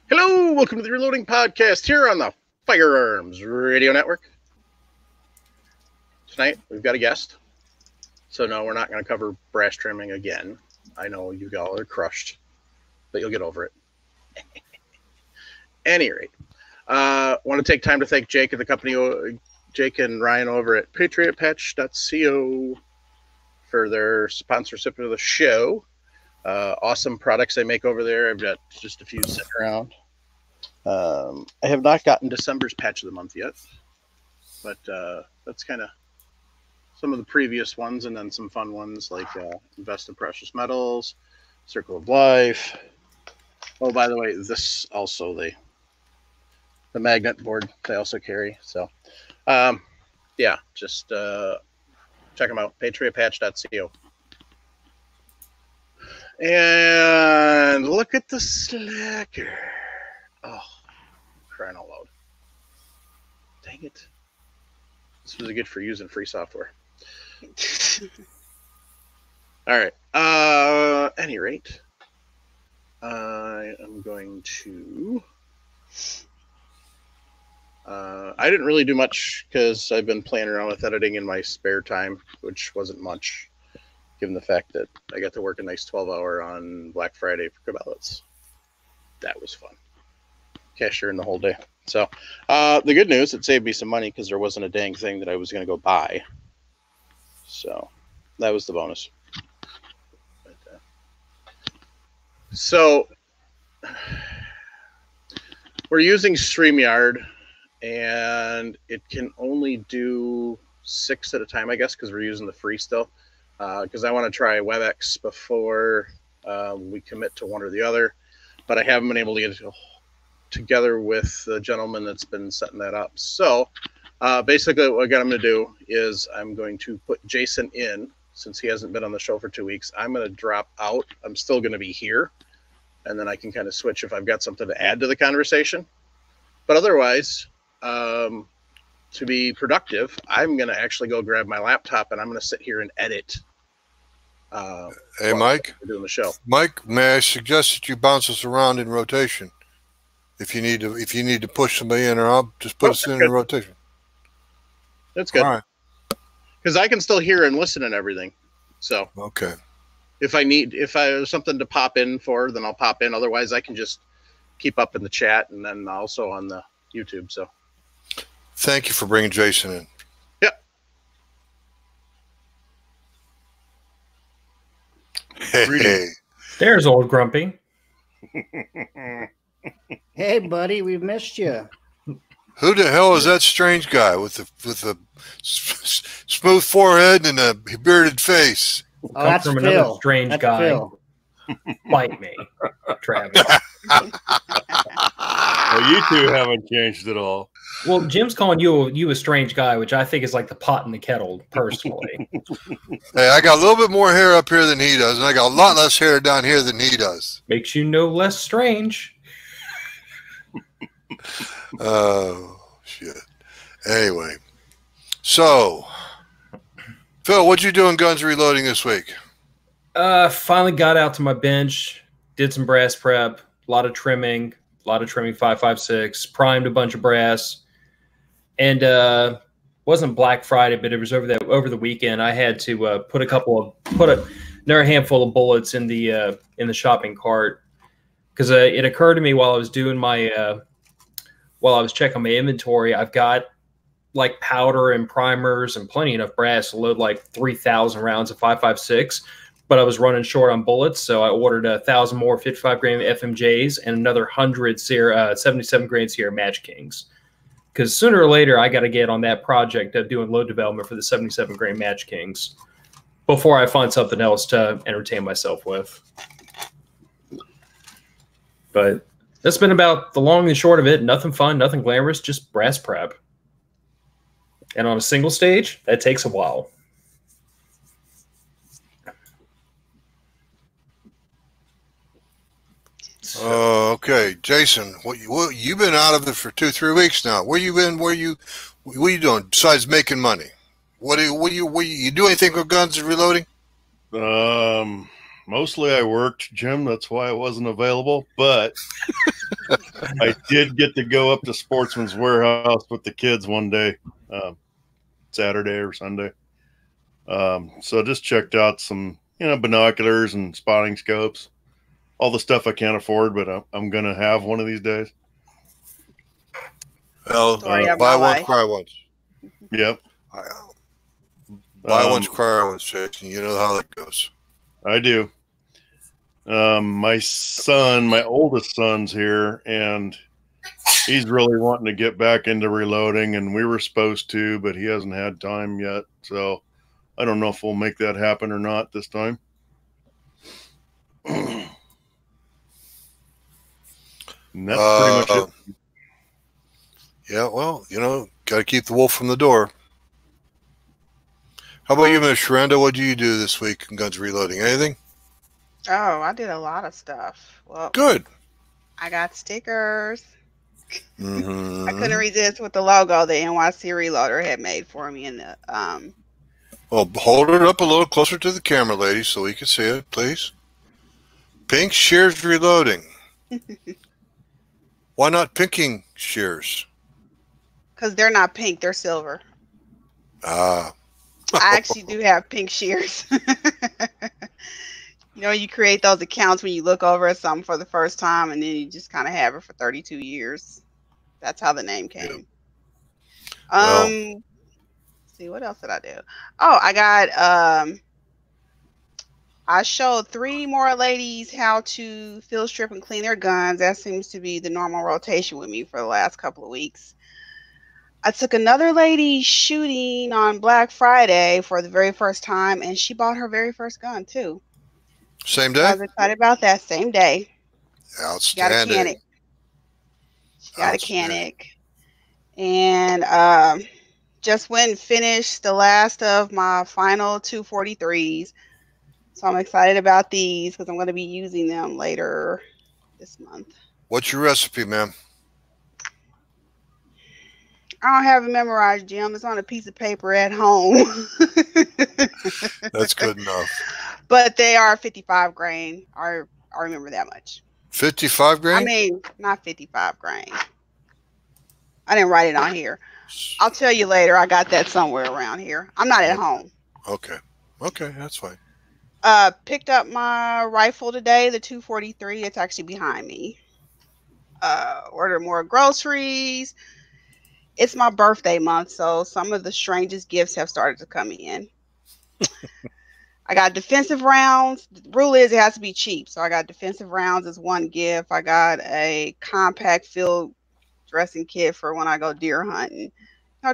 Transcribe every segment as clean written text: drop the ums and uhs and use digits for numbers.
Hello, welcome to the Reloading Podcast here on the Firearms Radio Network. Tonight, we've got a guest. So no, we're not going to cover brass trimming again. I know you all are crushed, but you'll get over it. Any rate, want to take time to thank Jake and the company, Jake and Ryan over at patriotpatch.co for their sponsorship of the show. Awesome products they make over there. I've got just a few sitting around. I have not gotten December's patch of the month yet, but that's kind of some of the previous ones, and then some fun ones like Invest in Precious Metals, Circle of Life. Oh, by the way, this also the magnet board they also carry. So, yeah, just check them out. patriotpatch.co. And look at the slacker. Oh, crying out loud. Dang it. This was good for using free software. All right. Any rate, I am going to... I didn't really do much because I've been playing around with editing in my spare time, which wasn't much, given the fact that I got to work a nice 12-hour on Black Friday for Cabela's. That was fun. Cashiering the whole day. So, the good news, it saved me some money because there wasn't a dang thing that I was going to go buy. So, that was the bonus. But, so, we're using StreamYard, and it can only do 6 at a time, I guess, because we're using the free still. Because I want to try WebEx before we commit to one or the other. But I haven't been able to get it together with the gentleman that's been setting that up. So basically what I'm going to do is I'm going to put Jason in, since he hasn't been on the show for 2 weeks. I'm going to drop out. I'm still going to be here. And then I can kind of switch if I've got something to add to the conversation. But otherwise, to be productive, I'm going to actually go grab my laptop and I'm going to sit here and edit. Hey, Mike. We're doing the show. Mike, may I suggest that you bounce us around in rotation? If you need to push somebody in or out, just put us in rotation. That's good. All right. Because I can still hear and listen and everything. So okay. If I have something to pop in for, then I'll pop in. Otherwise, I can just keep up in the chat and then also on the YouTube. So thank you for bringing Jason in. Yep. Hey. There's old Grumpy. Hey, buddy, we missed you. Who the hell is that strange guy with the smooth forehead and a bearded face? Oh, that's from Phil. Another strange that's guy. Phil. Bite me, Travis. Well, you two haven't changed at all. Well, Jim's calling you a strange guy, which I think is like the pot in the kettle, personally. Hey, I got a little bit more hair up here than he does, and I got a lot less hair down here than he does. Makes you no less strange. Oh, shit. Anyway. So, Phil, what'd you do in Guns Reloading this week? Finally got out to my bench, did some brass prep, a lot of trimming 5.56, primed a bunch of brass. And wasn't Black Friday, but it was over the weekend. I had to put another handful of bullets in the shopping cart because it occurred to me while I was doing my while I was checking my inventory, I've got like powder and primers and plenty enough brass to load like 3,000 rounds of 5.56, but I was running short on bullets, so I ordered 1,000 more 55 grain FMJs and another 100 77 grain Sierra Match Kings. Because sooner or later, I got to get on that project of doing load development for the 77 grain Match Kings before I find something else to entertain myself with. But that's been about the long and short of it. Nothing fun, nothing glamorous, just brass prep. And on a single stage, that takes a while. Okay, Jason, you've been out of it for 2-3 weeks now. Where you been? What are you doing besides making money? What do you do anything with Guns Reloading? Mostly I worked, Jim. That's why I wasn't available. But I did get to go up to Sportsman's Warehouse with the kids one day, Saturday or Sunday. So I just checked out some, binoculars and spotting scopes. All the stuff I can't afford, but I'm going to have one of these days. Well, Story of buy my once, life. cry once. Yep. Buy once, cry once, Jason. You know how that goes. I do. My son, my oldest son's here, and he's really wanting to get back into reloading, and we were supposed to, but he hasn't had time yet. So I don't know if we'll make that happen or not this time. And that's pretty much it. Yeah, well, got to keep the wolf from the door. How about you, Miss Sharanda? What do you do this week in Guns Reloading? Anything? Oh, I did a lot of stuff. Well, Good. I got stickers. Mm-hmm. I couldn't resist with the logo the NYC Reloader had made for me in the Well, hold it up a little closer to the camera, lady, so we can see it, please. Pink Shears Reloading. Why not pinking shears? because they're not pink, they're silver. Ah. I actually do have pink shears. You create those accounts when you look over at something for the first time and then you just kind of have it for 32 years. That's how the name came. Well, Let's see, what else did I do? Oh, I got I showed 3 more ladies how to field strip and clean their guns. That seems to be the normal rotation with me for the last couple of weeks. I took another lady shooting on Black Friday for the very first time, and she bought her very first gun too. same So I day? was excited about that. Same day. She got a Outstanding. Canic. And just went and finished the last of my final 243s. So I'm excited about these because I'm going to be using them later this month. What's your recipe, ma'am? I don't have it memorized, Jim. It's on a piece of paper at home. That's good enough. But they are 55 grain. I remember that much. 55 grain? I mean, not 55 grain. I didn't write it on here. I'll tell you later. I got that somewhere around here. I'm not at home. Okay. Okay, that's fine. Picked up my rifle today, the 243. It's actually behind me. Ordered more groceries. It's my birthday month, so some of the strangest gifts have started to come in. I got defensive rounds. The rule is it has to be cheap. So I got defensive rounds as one gift. I got a compact field dressing kit for when I go deer hunting.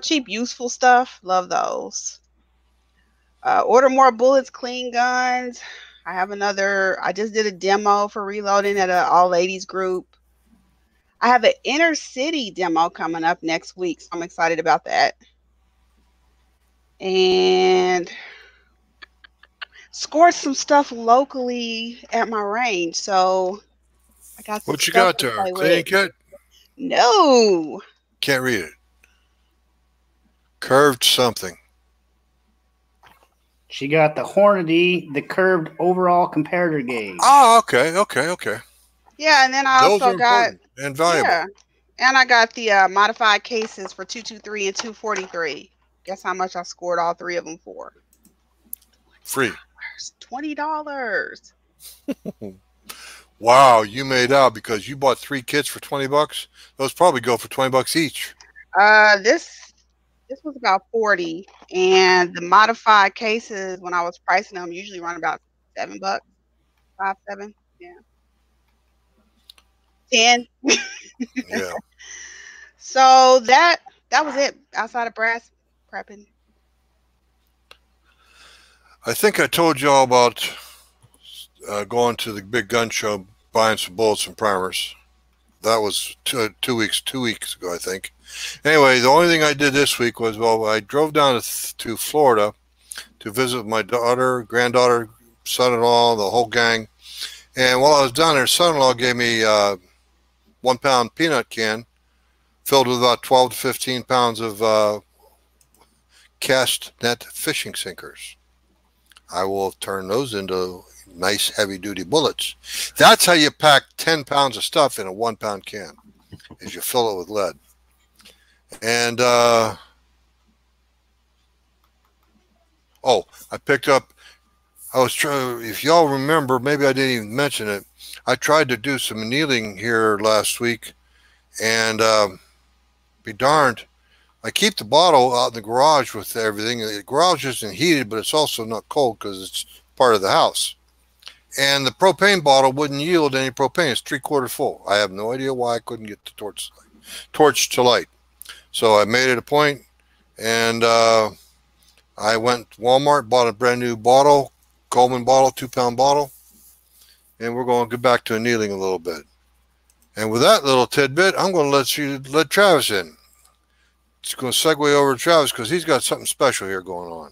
Cheap, useful stuff. Love those. Order more bullets, clean guns. I just did a demo for reloading at an all ladies group. I have an inner city demo coming up next week, so I'm excited about that. And scored some stuff locally at my range, so I got some What you stuff got to there? play Cleaning with. kit? No. Can't read it. Curved something. She got the Hornady, the curved overall comparator gauge. Oh, okay. Yeah, and then I Those also are got important and valuable. yeah, and I got the modified cases for 223 and 243. Guess how much I scored all 3 of them for? Free. $20. Wow, you made out because you bought 3 kits for $20. Those probably go for $20 each. This was about 40, and the modified cases when I was pricing them usually run about $7, 5, 7, yeah, 10. Yeah. So that was it outside of brass prepping. I think I told you all about going to the big gun show, buying some bullets and primers. That was two weeks ago, I think. Anyway, the only thing I did this week was, I drove down to Florida to visit my daughter, granddaughter, son-in-law, the whole gang. And while I was down there, son-in-law gave me a 1-pound peanut can filled with about 12 to 15 pounds of cast net fishing sinkers. I will turn those into nice heavy-duty bullets. That's how you pack 10 pounds of stuff in a 1-pound can, is you fill it with lead. And, oh, I picked up, if y'all remember, maybe I didn't even mention it, I tried to do some annealing here last week, and be darned, I keep the bottle out in the garage with everything. The garage isn't heated, but it's also not cold because it's part of the house. And the propane bottle wouldn't yield any propane. It's 3/4 full. I have no idea why I couldn't get the torch to light. So I made it a point, and I went to Walmart, bought a brand new bottle, Coleman bottle, 2-pound bottle, and we're going to get back to annealing a little bit. And with that little tidbit, I'm going to let Travis in. It's going to segue over to Travis because he's got something special here going on.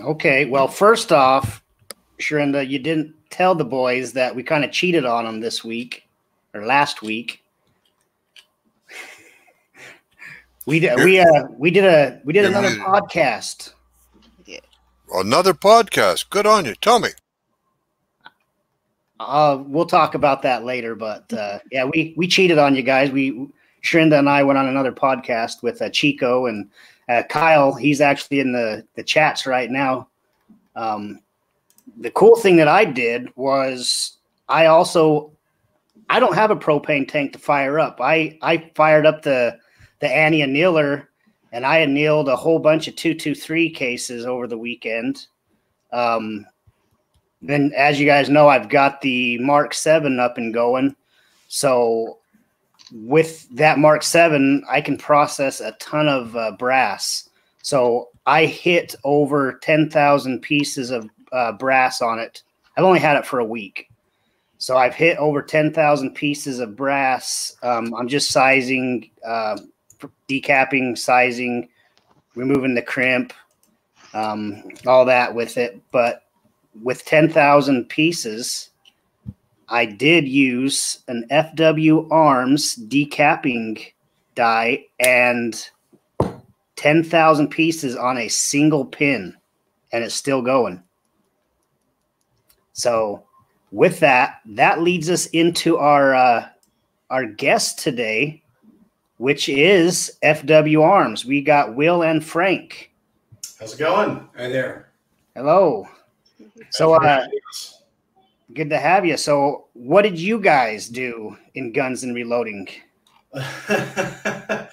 Okay. Well, first off, Sharinda, you didn't tell the boys that we kind of cheated on them this week or last week. We did another podcast. Another podcast. Good on you. Tell me. We'll talk about that later, but yeah, we cheated on you guys. Sharinda and I went on another podcast with Chico and Kyle. He's actually in the chats right now. The cool thing that I did was I don't have a propane tank to fire up. I fired up the Annie annealer, and I annealed a whole bunch of 223 cases over the weekend. Then, as you guys know, I've got the Mark 7 up and going. So with that Mark 7, I can process a ton of brass. So I hit over 10,000 pieces of brass on it. I've only had it for a week. So I've hit over 10,000 pieces of brass. I'm just sizing, decapping, sizing, removing the crimp, all that with it. But with 10,000 pieces, I did use an FW Arms decapping die and 10,000 pieces on a single pin, and it's still going. So with that leads us into our guest today, which is FW Arms. We got Will and Frank. How's it going? Hi there. Hello. So good to have you. So what did you guys do in Guns and Reloading? Not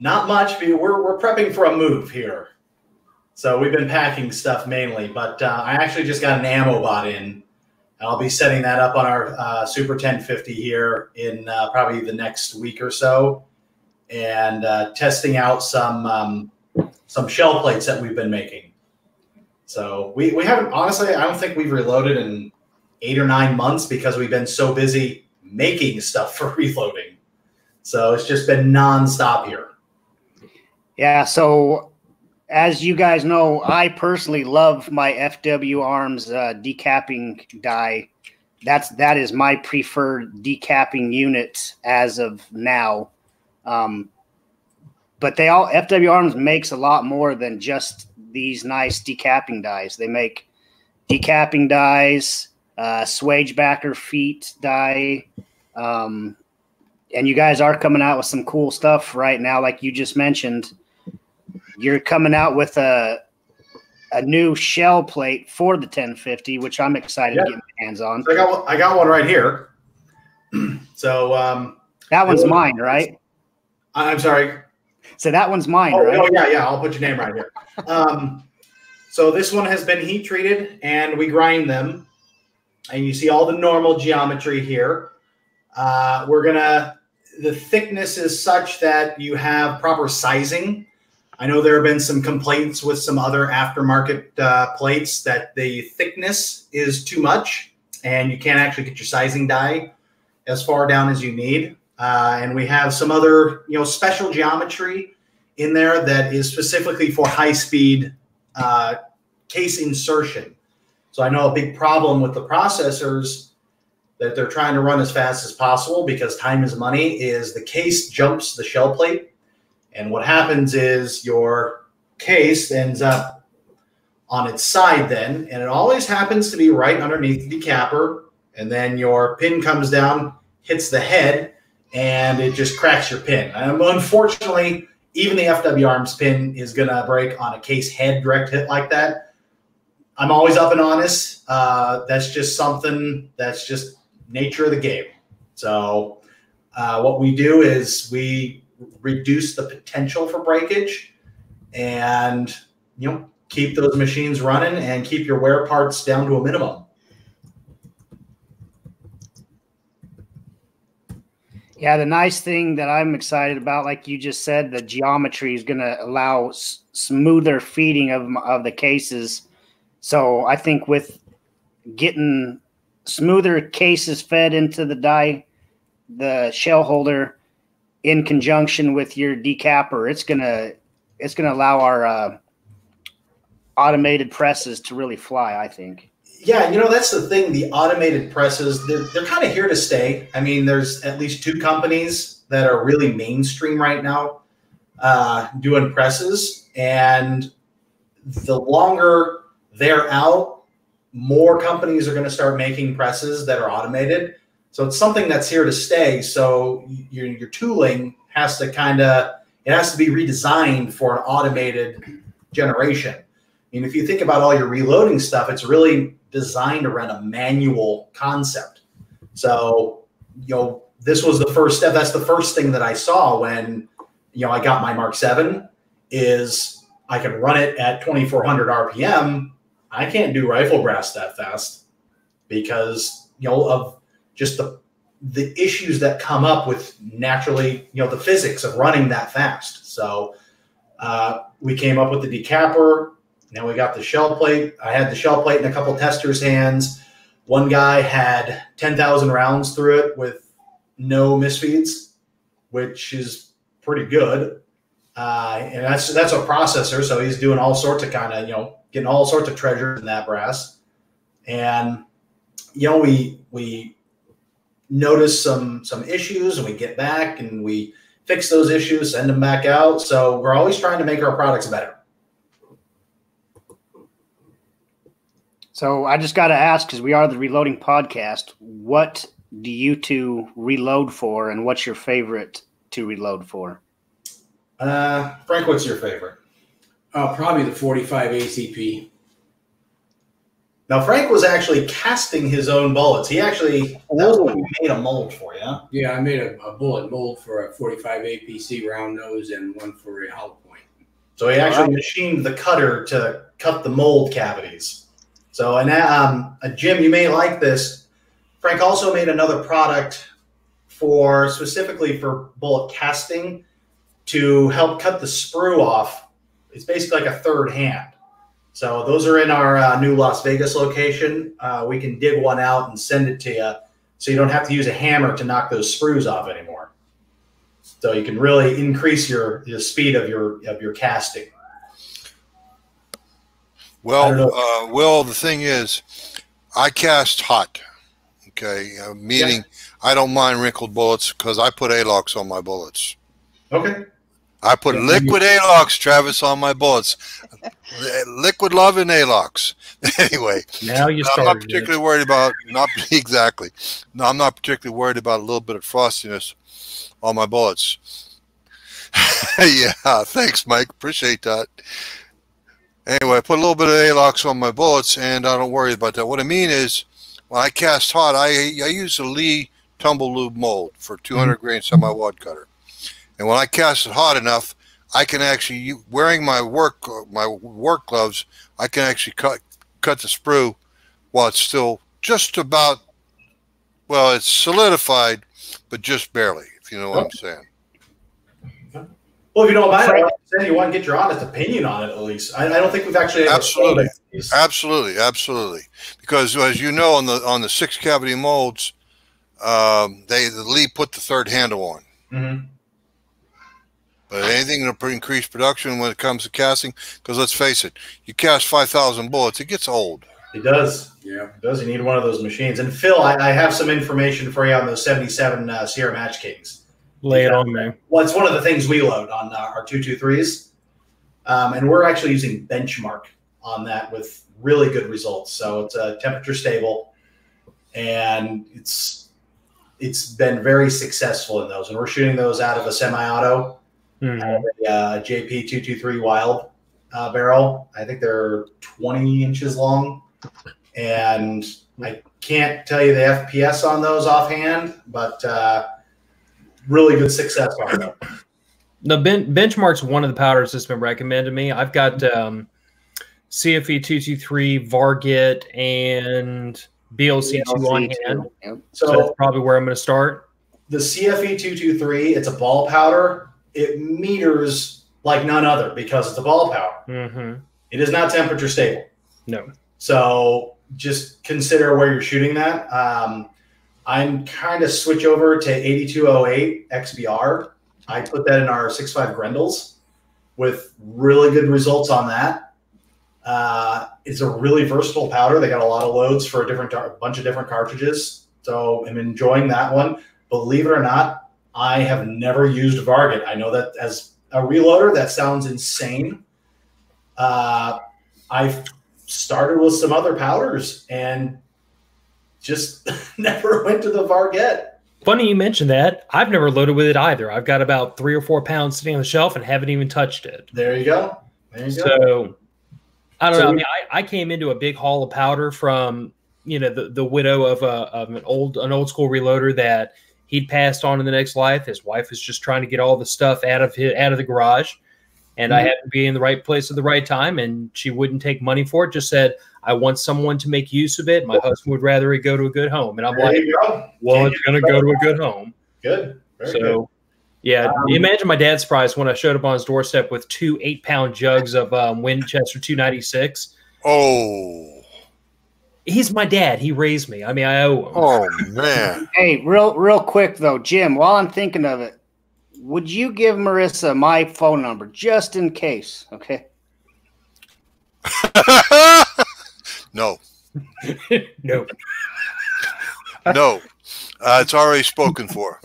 much. We're prepping for a move here. So we've been packing stuff mainly, but I actually just got an ammo bot in. I'll be setting that up on our Super 1050 here in probably the next week or so, and testing out some shell plates that we've been making. So we haven't, honestly, I don't think we've reloaded in 8 or 9 months because we've been so busy making stuff for reloading. So it's just been nonstop here. Yeah. So as you guys know, I personally love my FW Arms decapping die. That is my preferred decapping unit as of now. But FW Arms makes a lot more than just these nice decapping dies. They make decapping dies, Swagebacker feet die, and you guys are coming out with some cool stuff right now. Like you just mentioned, you're coming out with a new shell plate for the 1050, which I'm excited to get my hands on. So I got one right here. So that one's mine, right? I'm sorry. So that one's mine, right? Oh, yeah. I'll put your name right here. So this one has been heat treated, and we grind them. And you see all the normal geometry here. The thickness is such that you have proper sizing. I know there have been some complaints with some other aftermarket plates that the thickness is too much, and you can't actually get your sizing die as far down as you need. And we have some other, special geometry in there that is specifically for high-speed case insertion. So I know a big problem with the processors that they're trying to run as fast as possible because time is money is the case jumps the shell plate. And what happens is your case ends up on its side then, and it always happens to be right underneath the decapper, and then your pin comes down, hits the head, and it just cracks your pin. Unfortunately, even the FW Arms pin is going to break on a case head direct hit like that. I'm always up and honest. That's just something that's just nature of the game. So what we do is we reduce the potential for breakage and, keep those machines running and keep your wear parts down to a minimum. Yeah, the nice thing that I'm excited about, like you just said, the geometry is going to allow smoother feeding of the cases. So I think with getting smoother cases fed into the shell holder in conjunction with your decapper, it's gonna allow our automated presses to really fly, I think. Yeah, that's the thing. The automated presses, they're kind of here to stay. I mean, there's at least 2 companies that are really mainstream right now doing presses. And the longer they're out, more companies are going to start making presses that are automated. So it's something that's here to stay. So your tooling has to it has to be redesigned for an automated generation. I mean, if you think about all your reloading stuff, it's really designed around a manual concept. So, this was the first step. That's the first thing that I saw when, I got my Mark 7 is I can run it at 2,400 RPM. I can't do rifle brass that fast because, of just the issues that come up with naturally, the physics of running that fast. So we came up with the decapper. Now we got the shell plate. I had the shell plate in a couple testers' hands. One guy had 10,000 rounds through it with no misfeeds, which is pretty good. And that's a processor, so he's doing all sorts of getting all sorts of treasures in that brass. And we notice some issues, and we get back and we fix those issues, send them back out. So we're always trying to make our products better. So I just got to ask, because we are the Reloading Podcast, what do you two reload for, and what's your favorite to reload for? Frank, what's your favorite? Probably the 45 ACP. Now, Frank was actually casting his own bullets. He actually made a mold for you. Yeah, I made a bullet mold for a 45 APC round nose and one for a hollow point. So he actually machined the cutter to cut the mold cavities. So, and Jim, you may like this. Frank also made another product specifically for bullet casting to help cut the sprue off. It's basically like a third hand. So those are in our new Las Vegas location. We can dig one out and send it to you, so you don't have to use a hammer to knock those sprues off anymore. So you can really increase the speed of your casting. Well, Will, the thing is, I cast hot. Okay, meaning I don't mind wrinkled bullets because I put A-locks on my bullets. Okay. I put liquid A-locks, Travis, on my bullets. Liquid love and A-locks. Anyway, now you started. I'm not particularly worried about exactly. No, I'm not particularly worried about a little bit of frostiness on my bullets. Yeah, thanks, Mike. Appreciate that. Anyway, I put a little bit of A-locks on my bullets, and I don't worry about that. What I mean is, when I cast hot, I use a Lee tumble lube mold for 200 grain semi-wad cutter. And when I cast it hot enough, I can actually, wearing my work gloves, I can actually cut the sprue while it's still just about, well, it's solidified, but just barely, if you know what I'm saying. Well, if you don't mind, you want to get your honest opinion on it at least. I don't think we've actually absolutely. Because as you know, on the 6 cavity molds, the Lee put the third handle on. Mm-hmm. But anything to increase production when it comes to casting, because let's face it, you cast 5,000 bullets, it gets old. It does. Yeah, it does. You need one of those machines. And Phil, I have some information for you on those 77 Sierra Match Kings. Lay it on me. Well, it's one of the things we load on our 223s. And we're actually using Benchmark on that with really good results. So it's temperature stable, and it's been very successful in those. And we're shooting those out of a semi-auto, out of a JP223 Wild barrel. I think they're 20 inches long, and I can't tell you the FPS on those offhand, but really good success on them. The Benchmark's one of the powders that's been recommended to me. I've got CFE 223, Varget, and BLC2 on hand. Yep. So that's probably where I'm going to start. The CFE 223, it's a ball powder. It meters like none other because it's a ball powder. It is not temperature stable. No. So just consider where you're shooting that. I'm kind of switch over to 8208 XBR. I put that in our 6.5 Grendels with really good results on that. It's a really versatile powder. They got a lot of loads for a bunch of different cartridges. So I'm enjoying that one. Believe it or not, I have never used Varget. I know that as a reloader, that sounds insane. I've started with some other powders and just never went to the Varget. Funny you mentioned that. I've never loaded with it either. I've got about 3 or 4 pounds sitting on the shelf and haven't even touched it. There you go. There you go. So I don't know. I mean, I came into a big haul of powder from the widow of an old school reloader that he'd passed on in the next life. His wife was just trying to get all the stuff out of the garage, and I happened to be in the right place at the right time, and she wouldn't take money for it. Just said, I want someone to make use of it. My husband would rather it go to a good home. And I'm There like, you go. well, it's going to go to a good home. Good. Very good. So, yeah, imagine my dad's surprise when I showed up on his doorstep with 2 8-pound jugs of Winchester 296. Oh. He's my dad. He raised me. I mean, I owe him. Oh, man. Hey, real quick though, Jim, while I'm thinking of it, would you give Marissa my phone number just in case? Okay. No. No. No. It's already spoken for.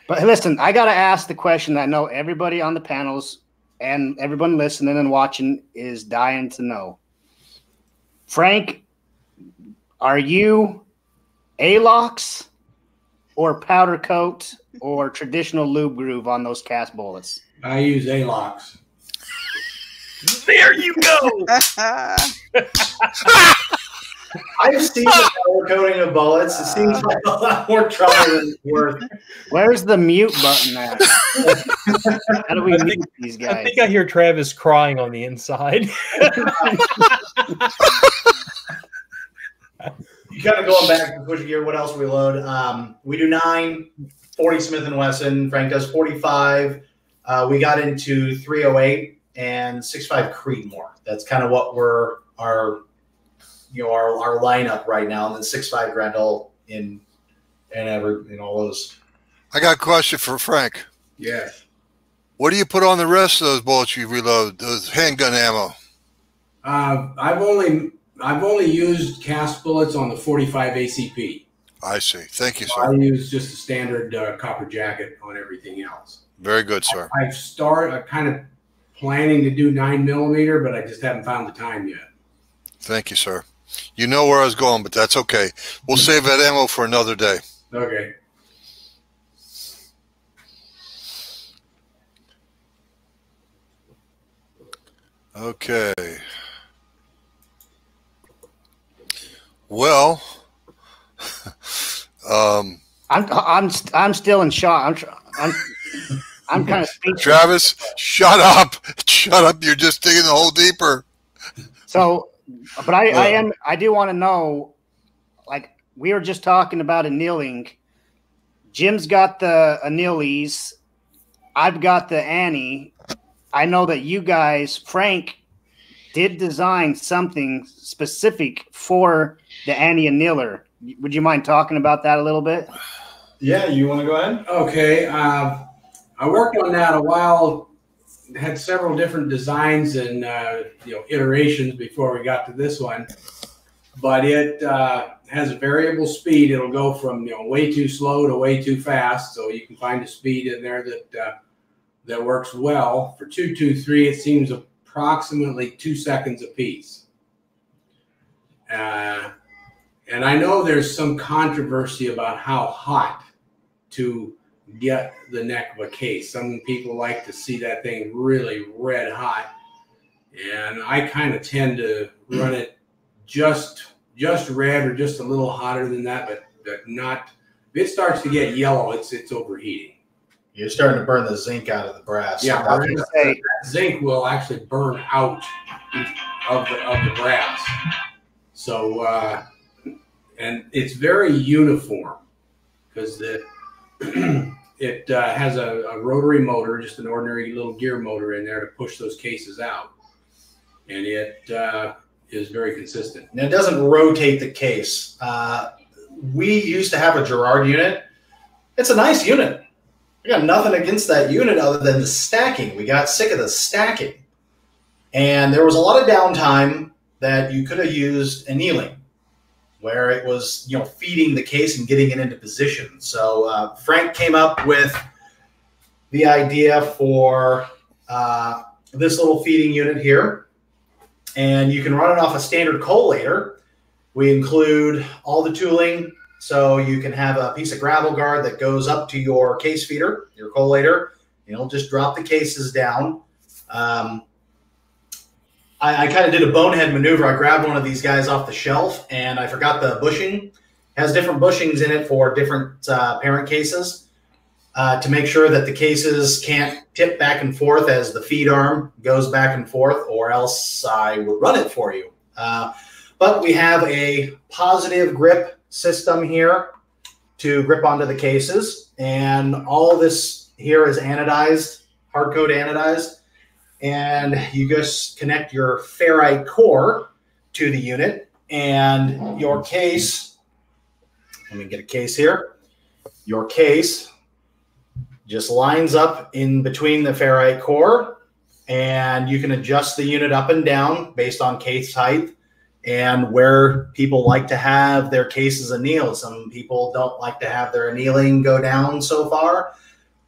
But listen, I got to ask the question that I know everybody on the panels and everyone listening and watching is dying to know. Frank, are you A-locks or powder coat or traditional lube groove on those cast bullets? I use A-locks. There you go. I've seen the powder coating of bullets. It seems like a lot more trouble than it's worth. Where's the mute button at? How do we mute these guys? I think I hear Travis crying on the inside. You kind of going back to switching gear. What else we load? We do 9, 40 Smith & Wesson. Frank does 45. We got into 308 and 6.5 Creedmoor. That's kind of what our lineup right now. And then 6.5 Grendel in all those. I got a question for Frank. Yes. What do you put on the rest of those bullets you reload? Those handgun ammo. I've only used cast bullets on the 45 ACP. I see. Thank you, I sir. use just a standard copper jacket on everything else. Very good, sir. I'm kind of planning to do 9mm, but I just haven't found the time yet. Thank you, sir. You know where I was going, but that's okay. We'll save that ammo for another day. Okay. Okay. Well, I'm still in shock. I'm kind of speechless. Travis, shut up. Shut up. You're just digging the hole deeper. So, but I do want to know, like, we were just talking about annealing. Jim's got the annealies. I've got the Annie. I know that you guys, Frank, did design something specific for the Annie annealer. Would you mind talking about that a little bit? Yeah, you want to go ahead? Okay. I worked on that a while. Had several different designs and iterations before we got to this one, but it has a variable speed. It'll go from way too slow to way too fast, so you can find a speed in there that works well. For 223, it seems approximately 2 seconds apiece. And I know there's some controversy about how hot to get the neck of a case. Some people like to see that thing really red hot, and I kind of tend to run it just red or just a little hotter than that, but not. If it starts to get yellow, it's overheating. You're starting to burn the zinc out of the brass. Yeah, that zinc will actually burn out of the brass. So, and it's very uniform because it has a rotary motor, just an ordinary little gear motor in there to push those cases out, and it is very consistent. And it doesn't rotate the case. We used to have a Girard unit. It's a nice unit. I got nothing against that unit other than the stacking. We got sick of the stacking. And there was a lot of downtime that you could have used annealing, where it was, feeding the case and getting it into position. So Frank came up with the idea for this little feeding unit here. And you can run it off a standard collator. We include all the tooling, so you can have a piece of gravel guard that goes up to your case feeder, your collator. It'll just drop the cases down. I kind of did a bonehead maneuver. I grabbed one of these guys off the shelf, and I forgot the bushing. It has different bushings in it for different parent cases to make sure that the cases can't tip back and forth as the feed arm goes back and forth, or else I would run it for you. But we have a positive grip system here to grip onto the cases. And all this here is anodized, hard coat anodized. And you just connect your ferrite core to the unit, and your case, let me get a case here. Your case just lines up in between the ferrite core, and you can adjust the unit up and down based on case height and where people like to have their cases annealed. Some people don't like to have their annealing go down so far.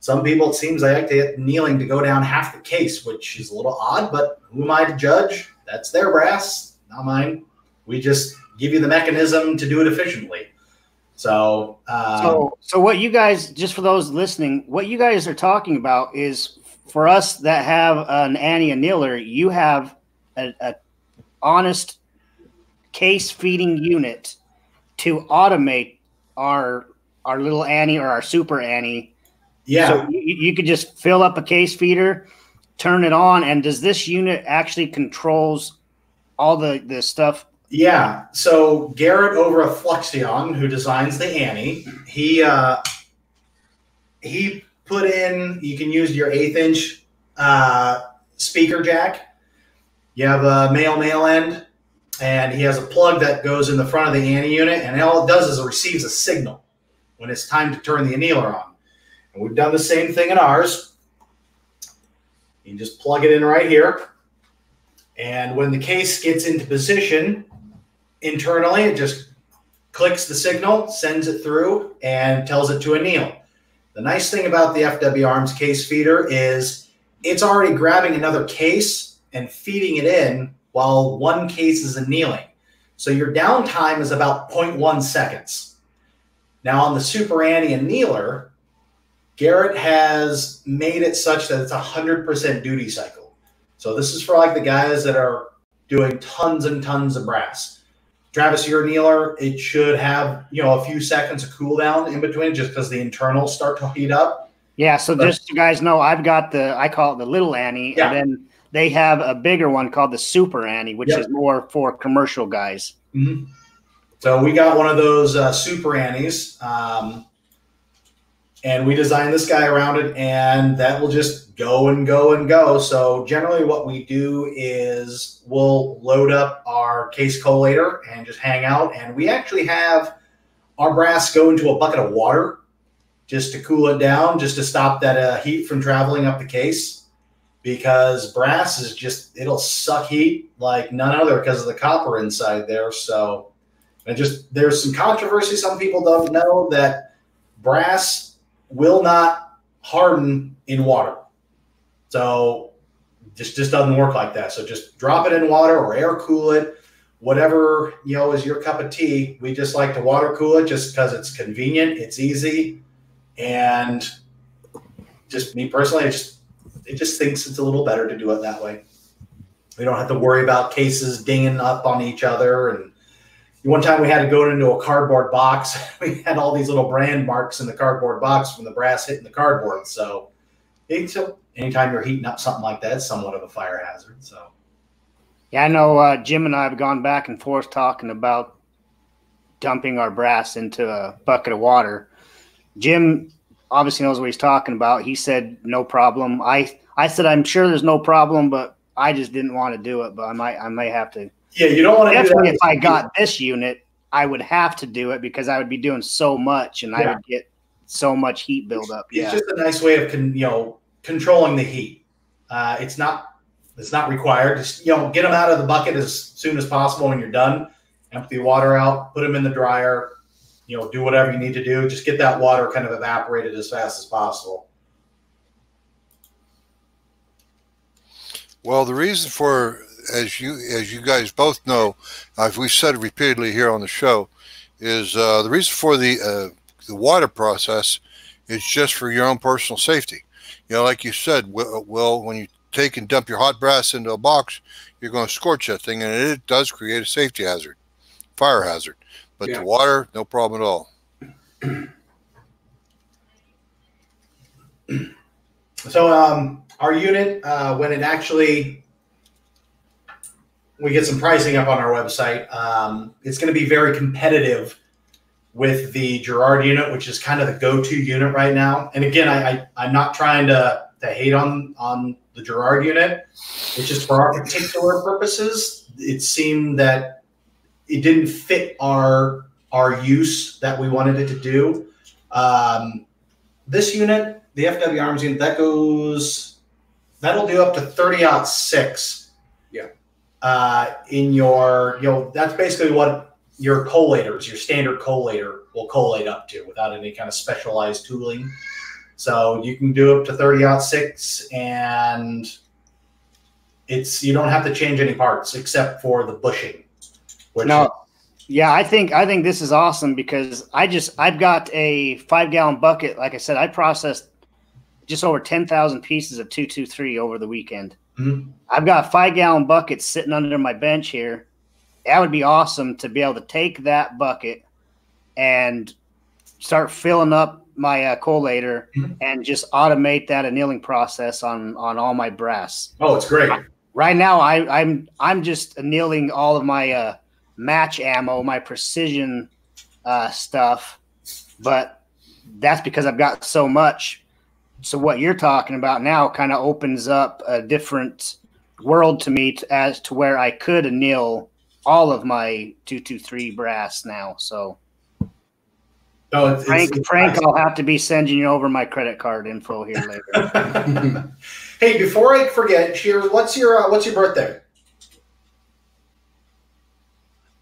Some people, it seems they like to get annealing to go down half the case, which is a little odd, but who am I to judge? That's their brass, not mine. We just give you the mechanism to do it efficiently. So what you guys, just for those listening, what you guys are talking about is, for us that have an Annie annealer, you have a honest case feeding unit to automate our little Annie or our super Annie. Yeah. So you could just fill up a case feeder, turn it on, and does this unit actually controls all the stuff? Yeah. So Garrett over at Fluxion, who designs the Annie, he put in, you can use your 1/8 inch speaker jack. You have a male end, and he has a plug that goes in the front of the Annie unit, and all it does is it receives a signal when it's time to turn the annealer on. And we've done the same thing in ours. You can just plug it in right here. And when the case gets into position internally, it just clicks the signal, sends it through, and tells it to anneal. The nice thing about the FW Arms case feeder is it's already grabbing another case and feeding it in while one case is annealing. So your downtime is about 0.1 seconds. Now on the Super Annie annealer, Garrett has made it such that it's 100% duty cycle. So this is for like the guys that are doing tons and tons of brass. Travis, your annealer, it should have, a few seconds of cool down in between just because the internals start to heat up. Yeah, so just so you guys know, I've got I call it the little Annie, yeah. And then they have a bigger one called the Super Annie, which Yep. is more for commercial guys. Mm-hmm. So we got one of those Super Annies, and we designed this guy around it, and that will just go and go and go. So generally what we do is we'll load up our case collator and just hang out, and we actually have our brass go into a bucket of water just to cool it down, just to stop that heat from traveling up the case, because brass is just, it'll suck heat like none other because of the copper inside there. So there's some controversy. Some people don't know that brass will not harden in water. So just doesn't work like that. So just drop it in water or air cool it, whatever, is your cup of tea. We just like to water cool it just because it's convenient, it's easy, and just me personally, it just thinks it's a little better to do it that way. We don't have to worry about cases dinging up on each other. And one time we had to go into a cardboard box. We had all these little brand marks in the cardboard box from the brass hitting the cardboard. So anytime you're heating up something like that, it's somewhat of a fire hazard. So yeah, I know Jim and I have gone back and forth talking about dumping our brass into a bucket of water. Jim obviously knows what he's talking about. He said no problem. I said I'm sure there's no problem, but I just didn't want to do it. But I might have to. Yeah, you don't want to do that. If I got this unit, I would have to do it because I would be doing so much, and I would get so much heat buildup. It's just a nice way of controlling the heat. It's not required. Just get them out of the bucket as soon as possible when you're done. Empty the water out, put them in the dryer. Do whatever you need to do. Just get that water kind of evaporated as fast as possible. Well, the reason for, as you guys both know, we've said it repeatedly here on the show, is the reason for the water process is just for your own personal safety. Like you said, well, when you take and dump your hot brass into a box, you're going to scorch that thing, and it does create a safety hazard, fire hazard. But the water, no problem at all. So our unit, when it actually, we get some pricing up on our website, it's going to be very competitive with the Girard unit, which is kind of the go-to unit right now. And again, I'm not trying to hate on the Girard unit. It's just for our particular purposes, it seemed that it didn't fit our use that we wanted it to do. This unit, the FW Arms unit, that'll do up to 30-06. Yeah. In your, that's basically what your collators, your standard collator will collate up to without any kind of specialized tooling. So you can do up to 30-06, and you don't have to change any parts except for the bushing. Yeah, I think this is awesome because I've got a 5-gallon bucket. Like I said, I processed just over 10,000 pieces of 223 over the weekend. Mm-hmm. I've got 5-gallon buckets sitting under my bench here. That would be awesome to be able to take that bucket and start filling up my collator and just automate that annealing process on all my brass. Oh, it's great. Right now, I'm just annealing all of my match ammo, my precision stuff, but that's because I've got so much. So what you're talking about now kind of opens up a different world to me as to where I could anneal all of my 223 brass now. So Frank, I'll have to be sending you over my credit card info here later. Hey, before I forget, Shears, what's your birthday?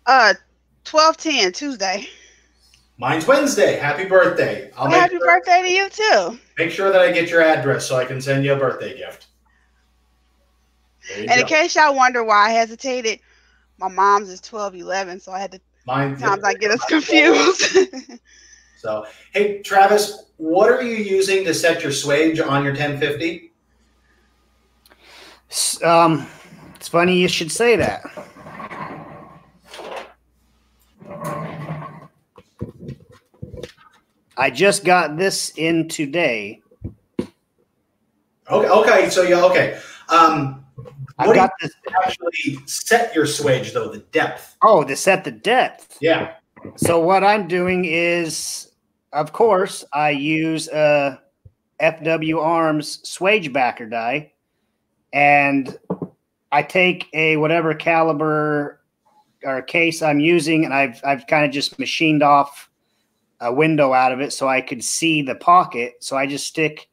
12/10, Tuesday. Mine's Wednesday. Happy birthday. Happy birthday to you too. Make sure that I get your address so I can send you a birthday gift. And in case y'all wonder why I hesitated, my mom's is 12/11, so I had to sometimes I get us confused. So, hey, Travis, what are you using to set your swage on your 1050? It's funny you should say that. I just got this in today. Okay. So okay. I got this. Actually, set your swage though, the depth. Oh, to set the depth. Yeah. So what I'm doing is, of course, I use a FW Arms swage backer die, and I take a whatever caliber or case I'm using, and I've kind of just machined off a window out of it so I could see the pocket. So I just stick,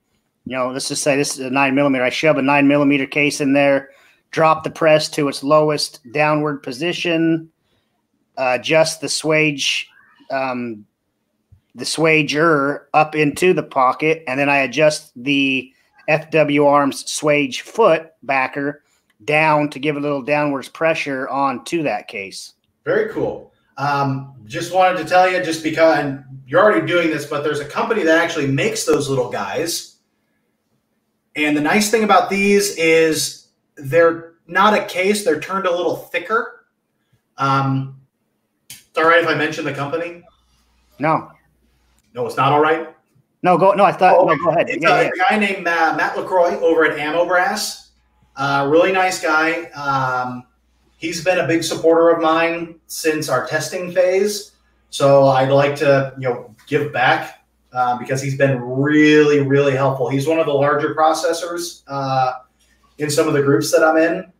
let's just say this is a 9mm. I shove a 9mm case in there, drop the press to its lowest downward position, adjust the swager up into the pocket, and then I adjust the FW Arms swage foot backer down to give a little downwards pressure onto that case. Very cool. Just wanted to tell you, just because, and you're already doing this, but there's a company that actually makes those little guys. And the nice thing about these is they're not a case. They're turned a little thicker. It's all right if I mention the company? No. No, it's not all right? No, go. No, I thought. Oh, no, go ahead. It's a guy named Matt LaCroix over at Ammo Brass. Really nice guy. He's been a big supporter of mine since our testing phase. So I'd like to, give back because he's been really, really helpful. He's one of the larger processors in some of the groups that I'm in.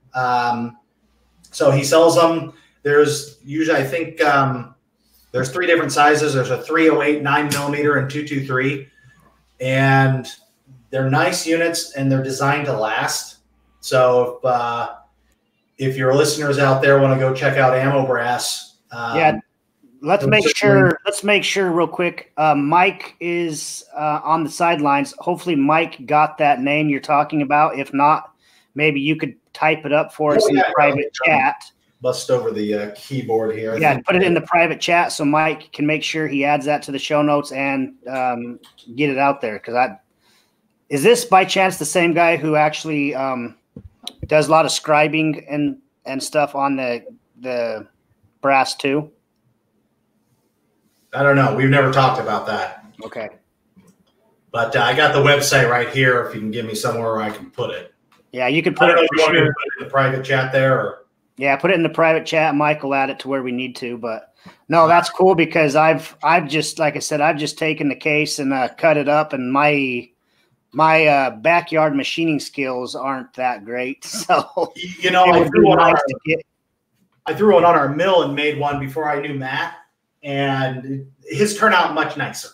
So he sells them. There's usually, I think, there's 3 different sizes. There's a 308, 9mm, and 223. And they're nice units, and they're designed to last. So if your listeners out there want to go check out Ammo Brass, let's make sure real quick. Mike is on the sidelines. Hopefully Mike got that name you're talking about. If not, maybe you could type it up for us in the private chat. Bust over the keyboard here. Put it in the private chat so Mike can make sure he adds that to the show notes and get it out there. Because is this by chance the same guy who actually does a lot of scribing and stuff on the brass too? I don't know. We've never talked about that. Okay. But I got the website right here. If you can give me somewhere where I can put it. Yeah, you can put I don't it. know if you want me to put it in the private chat there. Or... Yeah, put it in the private chat. Mike will add it to where we need to. But no, that's cool because I've just, like I said, I've just taken the case and cut it up, and my backyard machining skills aren't that great. So I threw one on our mill and made one before I knew Matt, and his turned out much nicer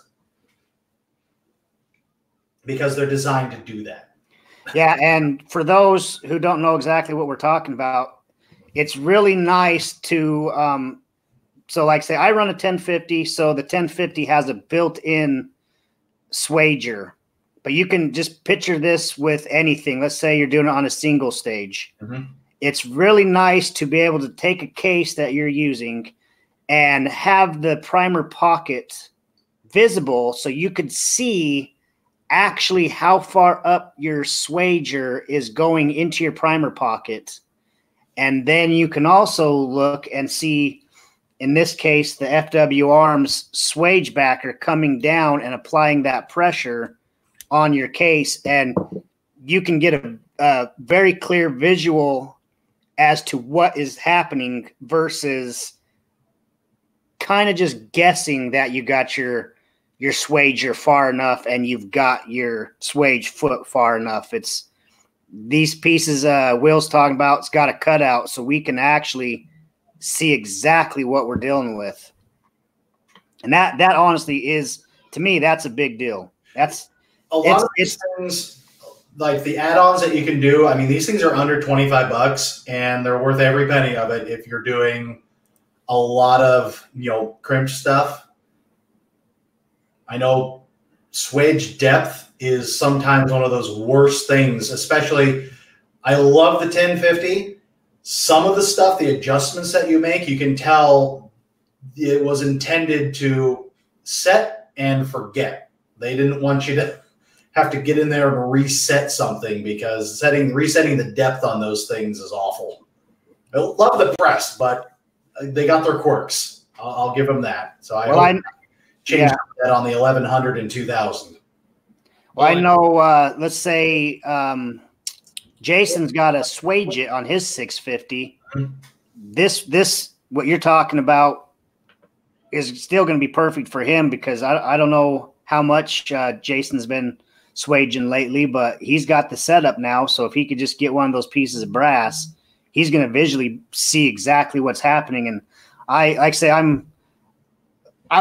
because they're designed to do that. Yeah, and for those who don't know exactly what we're talking about, it's really nice to so like say I run a 1050, so the 1050 has a built-in swager. But you can just picture this with anything. Let's say you're doing it on a single stage. Mm-hmm. It's really nice to be able to take a case that you're using and have the primer pocket visible so you could see actually how far up your swager is going into your primer pocket. And then you can also look and see, in this case, the FW Arms swage backer coming down and applying that pressure on your case. And you can get a very clear visual as to what is happening versus kind of just guessing that you got your swager far enough and you've got your swage foot far enough. It's these pieces Will's talking about, it's got a cutout so we can actually see exactly what we're dealing with. And that honestly is, to me, that's a big deal. That's a lot of these things, like the add-ons that you can do. I mean, these things are under $25 and they're worth every penny of it if you're doing a lot of, crimp stuff. I know swage depth is sometimes one of those worst things, especially I love the 1050. Some of the stuff, the adjustments that you make, you can tell it was intended to set and forget. They didn't want you to have to get in there and reset something because resetting the depth on those things is awful. I love the press, but they got their quirks. I'll give them that. So I changed that on the 1100 and 2000. Well, I know, let's say Jason's got a swage it on his 650. This, what you're talking about is still going to be perfect for him because I don't know how much Jason's been swaging lately, but he's got the setup now. So if he could just get one of those pieces of brass, he's going to visually see exactly what's happening. And I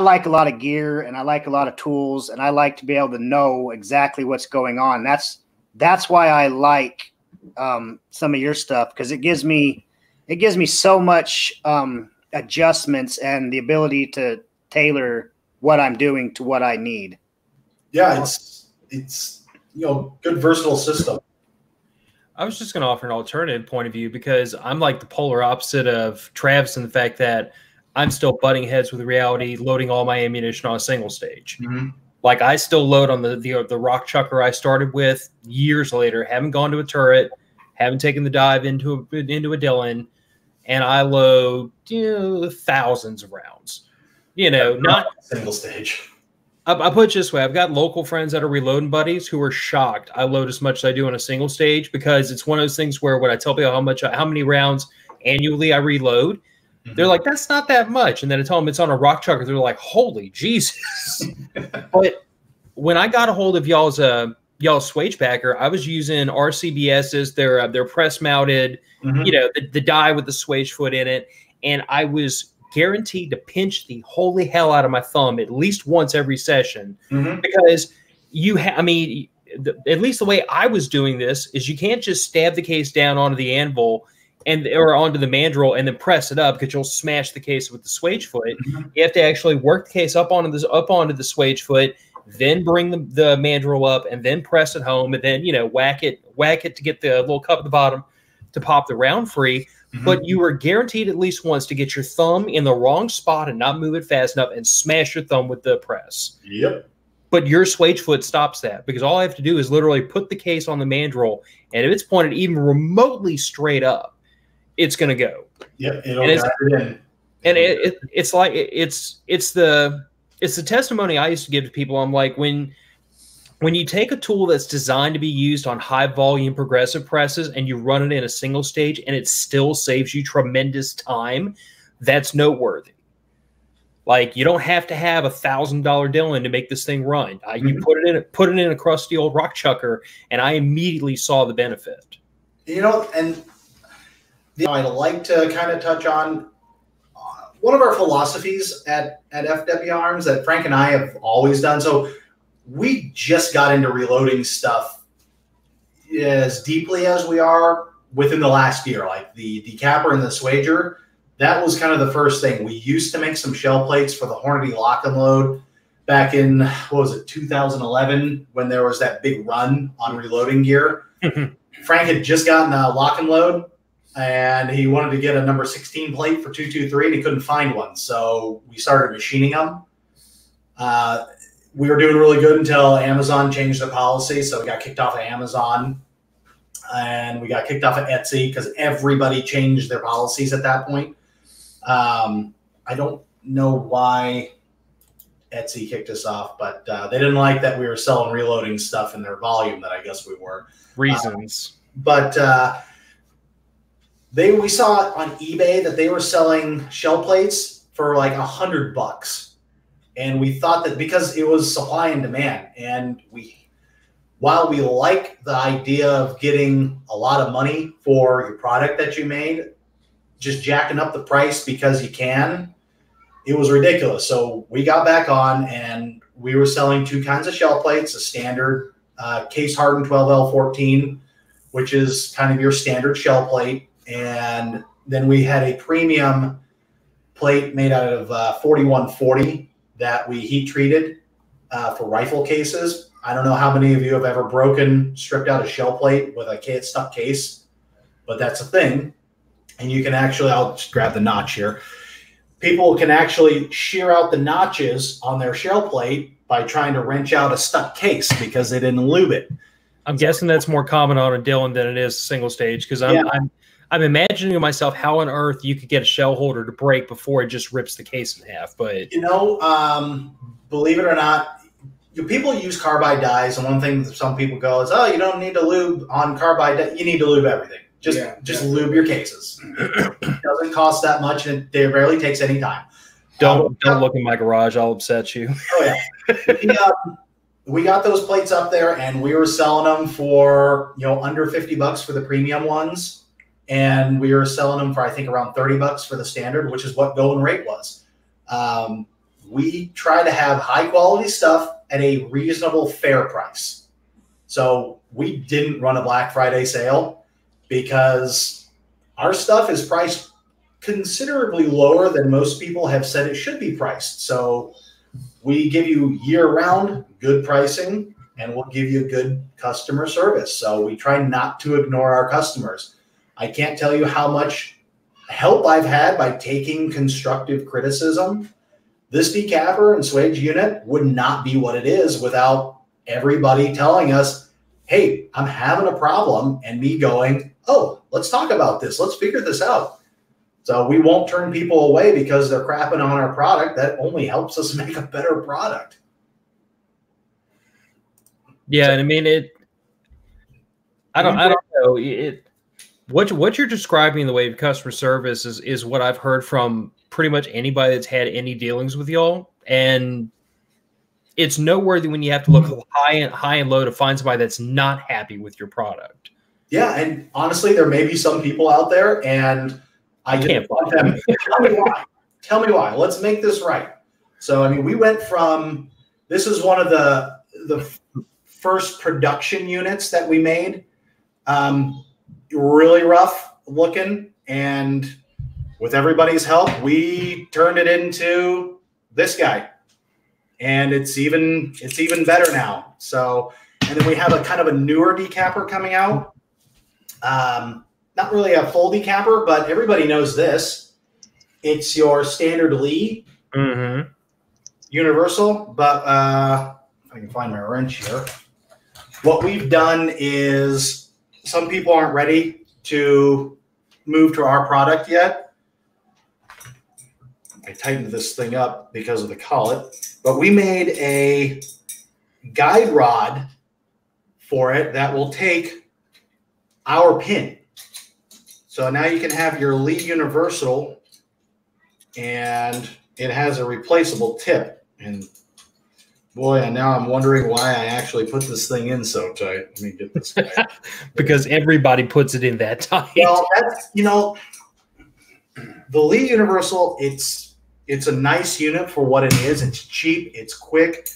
like a lot of gear and I like a lot of tools and I like to be able to know exactly what's going on. That's why I like some of your stuff because it gives me so much adjustments and the ability to tailor what I'm doing to what I need. Yeah, it's good versatile system. I was just going to offer an alternative point of view because I'm like the polar opposite of Travis in the fact that I'm still butting heads with reality, loading all my ammunition on a single stage. Mm-hmm. Like I still load on the rock chucker I started with years later. Haven't gone to a turret, haven't taken the dive into a Dillon, and I load thousands of rounds. Not single stage. I put it this way. I've got local friends that are reloading buddies who are shocked I load as much as I do on a single stage because it's one of those things where when I tell people how many rounds annually I reload, they're like, that's not that much. And then I tell them it's on a rock chucker. They're like, holy Jesus. But when I got a hold of y'all's Swagebacker, I was using RCBS's, their press mounted, the die with the swage foot in it. And I was guaranteed to pinch the holy hell out of my thumb at least once every session because at least the way I was doing this is you can't just stab the case down onto the anvil or onto the mandrel and then press it up because you'll smash the case with the swage foot. You have to actually work the case up onto the swage foot, then bring the mandrel up and then press it home and then whack it to get the little cup at the bottom to pop the round free. But you were guaranteed at least once to get your thumb in the wrong spot and not move it fast enough and smash your thumb with the press. Yep. But your swage foot stops that because all I have to do is literally put the case on the mandrel, and if it's pointed even remotely straight up, it's going to go. Yep. It's the testimony I used to give to people. I'm like, when you take a tool that's designed to be used on high volume progressive presses and you run it in a single stage and it still saves you tremendous time, that's noteworthy. Like you don't have to have $1,000 Dillon to make this thing run. You put it in a crusty old rock chucker, and I immediately saw the benefit. And I'd like to kind of touch on one of our philosophies at FW Arms that Frank and I have always done. So we just got into reloading stuff as deeply as we are within the last year, like the decapper and the swager. That was kind of the first thing. We used to make some shell plates for the Hornady lock and load back in, 2011, when there was that big run on reloading gear. Frank had just gotten a lock and load, and he wanted to get a number 16 plate for 223, and he couldn't find one. So we started machining them. We were doing really good until Amazon changed their policy. So we got kicked off of Amazon and we got kicked off of Etsy because everybody changed their policies at that point. I don't know why Etsy kicked us off, but they didn't like that we were selling reloading stuff in their volume that I guess we were. Reasons. But we saw on eBay that they were selling shell plates for like $100. And we thought that because it was supply and demand, and while we like the idea of getting a lot of money for your product that you made, just jacking up the price because you can, it was ridiculous. So we got back on and we were selling two kinds of shell plates, a standard case hardened 12L14, which is kind of your standard shell plate. And then we had a premium plate made out of 4140 that we heat treated for rifle cases. I don't know how many of you have ever stripped out a shell plate with a stuck case, but that's a thing. And you can actually, I'll just grab the notch here. People can actually shear out the notches on their shell plate by trying to wrench out a stuck case because they didn't lube it. I'm guessing that's more common on a Dillon than it is single stage because I'm imagining to myself how on earth you could get a shell holder to break before it just rips the case in half. But believe it or not, people use carbide dies, and one thing that some people go is, "Oh, you don't need to lube on carbide. You need to lube everything. Just lube your cases. It doesn't cost that much, and it rarely takes any time." Don't look in my garage; I'll upset you. Oh yeah. We got those plates up there, and we were selling them for under $50 for the premium ones. And we were selling them for, I think, around $30 for the standard, which is what going rate was. We try to have high quality stuff at a reasonable, fair price. So we didn't run a Black Friday sale because our stuff is priced considerably lower than most people have said it should be priced. So we give you year-round good pricing and we'll give you good customer service. So we try not to ignore our customers. I can't tell you how much help I've had by taking constructive criticism. This decapper and swage unit would not be what it is without everybody telling us, hey, I'm having a problem, and me going, oh, let's talk about this. Let's figure this out. So we won't turn people away because they're crapping on our product. That only helps us make a better product. Yeah, and I mean I don't know. What you're describing in the way of customer service is what I've heard from pretty much anybody that's had any dealings with y'all, and it's noteworthy when you have to look high and low to find somebody that's not happy with your product. Yeah, and honestly, there may be some people out there, and I can't want them. Tell me why. Tell me why. Let's make this right. So, I mean, we went from, this is one of the first production units that we made. Really rough looking, and with everybody's help, we turned it into this guy, and it's even better now. So, and then we have a kind of a newer decapper coming out. Not really a full decapper, but everybody knows this. It's your standard Lee universal, but if I can find my wrench here. What we've done is, some people aren't ready to move to our product yet. I tightened this thing up because of the collet, but we made a guide rod for it that will take our pin. So now you can have your Lee universal, and it has a replaceable tip. And boy, and now I'm wondering why I actually put this thing in so tight. Let me get this guy. Because everybody puts it in that tight. Well, that's, you know, the Lee universal, it's a nice unit for what it is. It's cheap. It's quick.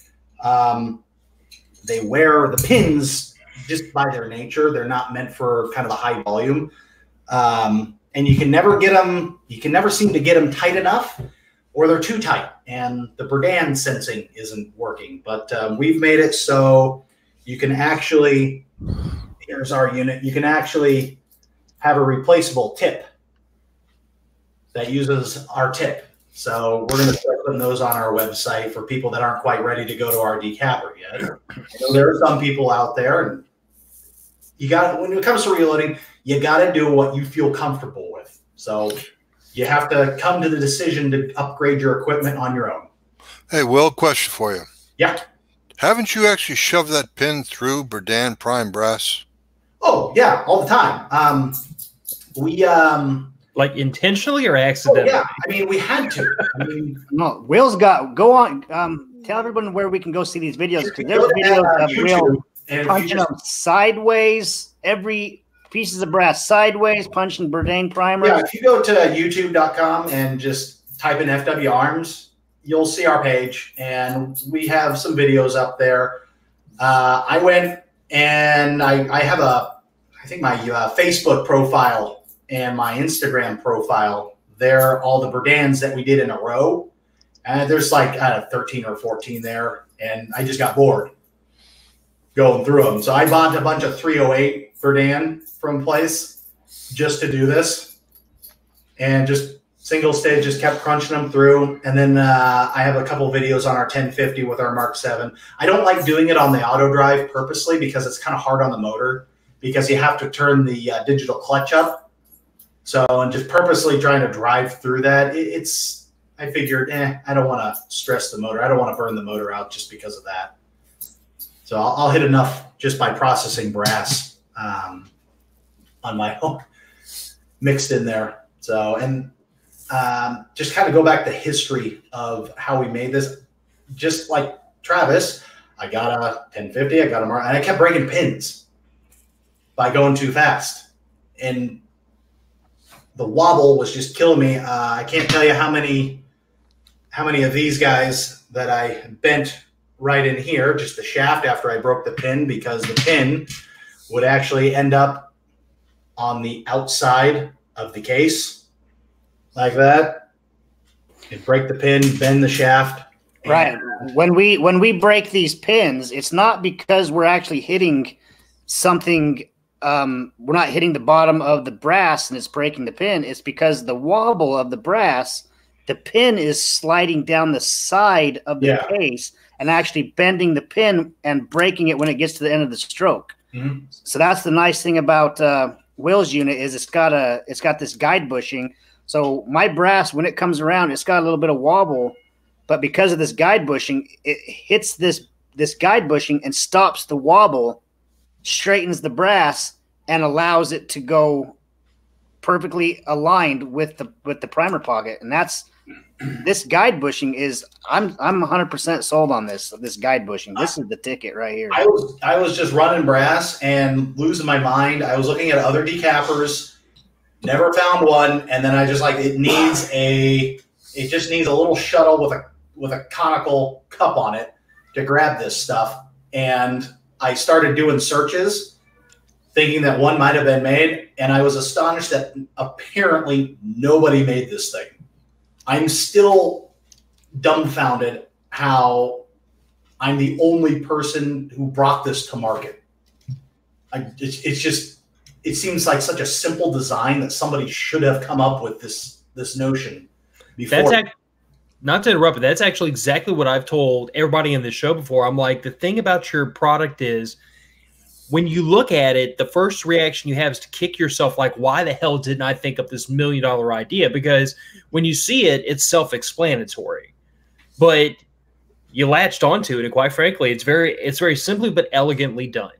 They wear the pins just by their nature. They're not meant for kind of a high volume. And you can never get them, you can never seem to get them tight enough, or they're too tight, and the Berdan sensing isn't working. But we've made it so you can actually, here's our unit, you can actually have a replaceable tip that uses our tip. So we're going to start putting those on our website for people that aren't quite ready to go to our decapper yet. So there are some people out there, and you got, when it comes to reloading, you got to do what you feel comfortable with. So you have to come to the decision to upgrade your equipment on your own. Hey, Will, question for you. Yeah. Haven't you actually shoved that pin through Berdan prime brass? Oh, yeah, all the time. Like intentionally or accidentally? Oh, yeah, I mean, we had to. I mean, no, Will's got, go on, tell everyone where we can go see these videos, because there's videos of Will punching them sideways, every pieces of brass sideways, punching Berdan primer. Yeah, if you go to youtube.com and just type in FW Arms, you'll see our page, and we have some videos up there. I went and I have I think my Facebook profile and my Instagram profile. They're all the Berdans that we did in a row. And there's like 13 or 14 there, and I just got bored going through them. So I bought a bunch of 308 Berdan from place just to do this, and just single stage, just kept crunching them through. And then I have a couple videos on our 1050 with our Mark 7. I don't like doing it on the auto drive purposely because it's kind of hard on the motor, because you have to turn the digital clutch up. So, and just purposely trying to drive through that, I figured, I don't want to stress the motor. I don't want to burn the motor out just because of that. So I'll hit enough just by processing brass on my own mixed in there. So, and just kind of go back to history of how we made this. Just like Travis, I got a 1050, I got a Mark, and I kept breaking pins by going too fast. And the wobble was just killing me. I can't tell you how many of these guys that I bent right in here, just the shaft after I broke the pin, because the pin would actually end up on the outside of the case like that. You'd break the pin, bend the shaft, Right. When we break these pins, it's not because we're actually hitting something. We're not hitting the bottom of the brass and it's breaking the pin. It's because the wobble of the brass, the pin is sliding down the side of the case and actually bending the pin and breaking it when it gets to the end of the stroke. Mhm. So that's the nice thing about Will's unit is it's got this guide bushing. So my brass, when it comes around, it's got a little bit of wobble. But because of this guide bushing, it hits this guide bushing and stops the wobble, straightens the brass, and allows it to go perfectly aligned with the primer pocket. And that's this guide bushing is I'm 100% sold on this guide bushing. This is the ticket right here. I was just running brass and losing my mind. I was looking at other decappers, never found one, and then I just like it just needs a little shuttle with a conical cup on it to grab this stuff. And I started doing searches thinking that one might have been made, and I was astonished that apparently nobody made this thing. I'm still dumbfounded how I'm the only person who brought this to market. It seems like such a simple design that somebody should have come up with this notion before. Not to interrupt, but that's actually exactly what I've told everybody in this show before. I'm like, the thing about your product is when you look at it, the first reaction you have is to kick yourself like, why the hell didn't I think of this $1 million idea? Because when you see it, it's self-explanatory. But you latched onto it, and quite frankly, it's very simply but elegantly done.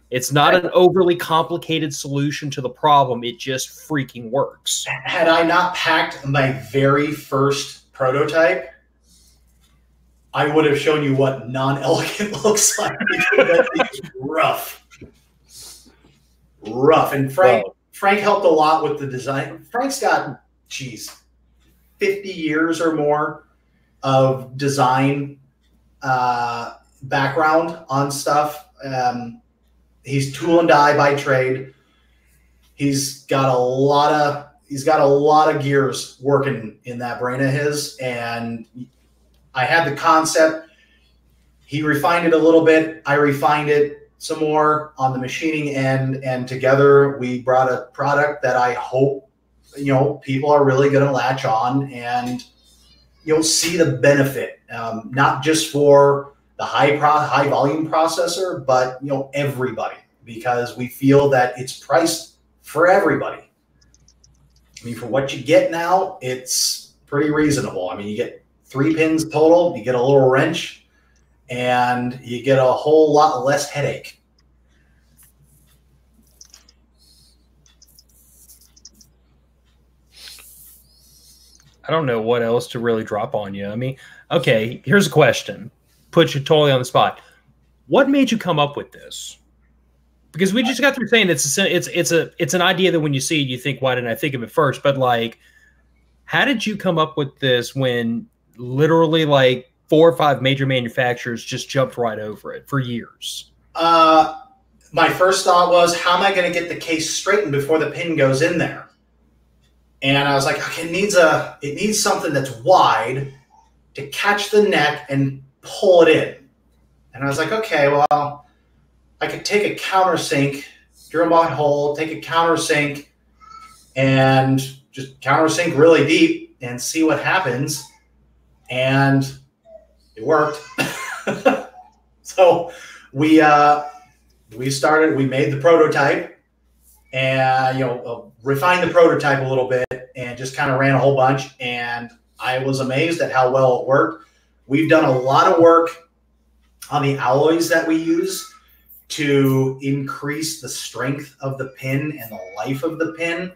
It's not an overly complicated solution to the problem. It just freaking works. Had I not packed my very first prototype, I would have shown you what non-elegant looks like. That thing is rough. And Frank helped a lot with the design. Frank's got 50 years or more of design background on stuff. He's tool and die by trade. He's got a lot of gears working in that brain of his, and I had the concept. He refined it a little bit. I refined it some more on the machining end, and together we brought a product that I hope people are really going to latch on and see the benefit, not just for the high volume processor, but everybody, because we feel that it's priced for everybody. I mean, for what you get now, it's pretty reasonable. I mean, you get 3 pins total, you get a little wrench, and you get a whole lot less headache. I don't know what else to really drop on you. I mean, okay, here's a question. Put you totally on the spot. What made you come up with this? Because we just got through saying it's an idea that when you see it, you think, why didn't I think of it first? But like, how did you come up with this when literally like 4 or 5 major manufacturers just jumped right over it for years? My first thought was, how am I going to get the case straightened before the pin goes in there? And I was like, okay, it needs something that's wide to catch the neck and pull it in. And I was like, okay, well, I could take a countersink, drill my hole, take a countersink, and just countersink really deep and see what happens. And it worked. So we made the prototype and refined the prototype a little bit and just kind of ran a whole bunch. And I was amazed at how well it worked. We've done a lot of work on the alloys that we use to increase the strength of the pin and the life of the pin.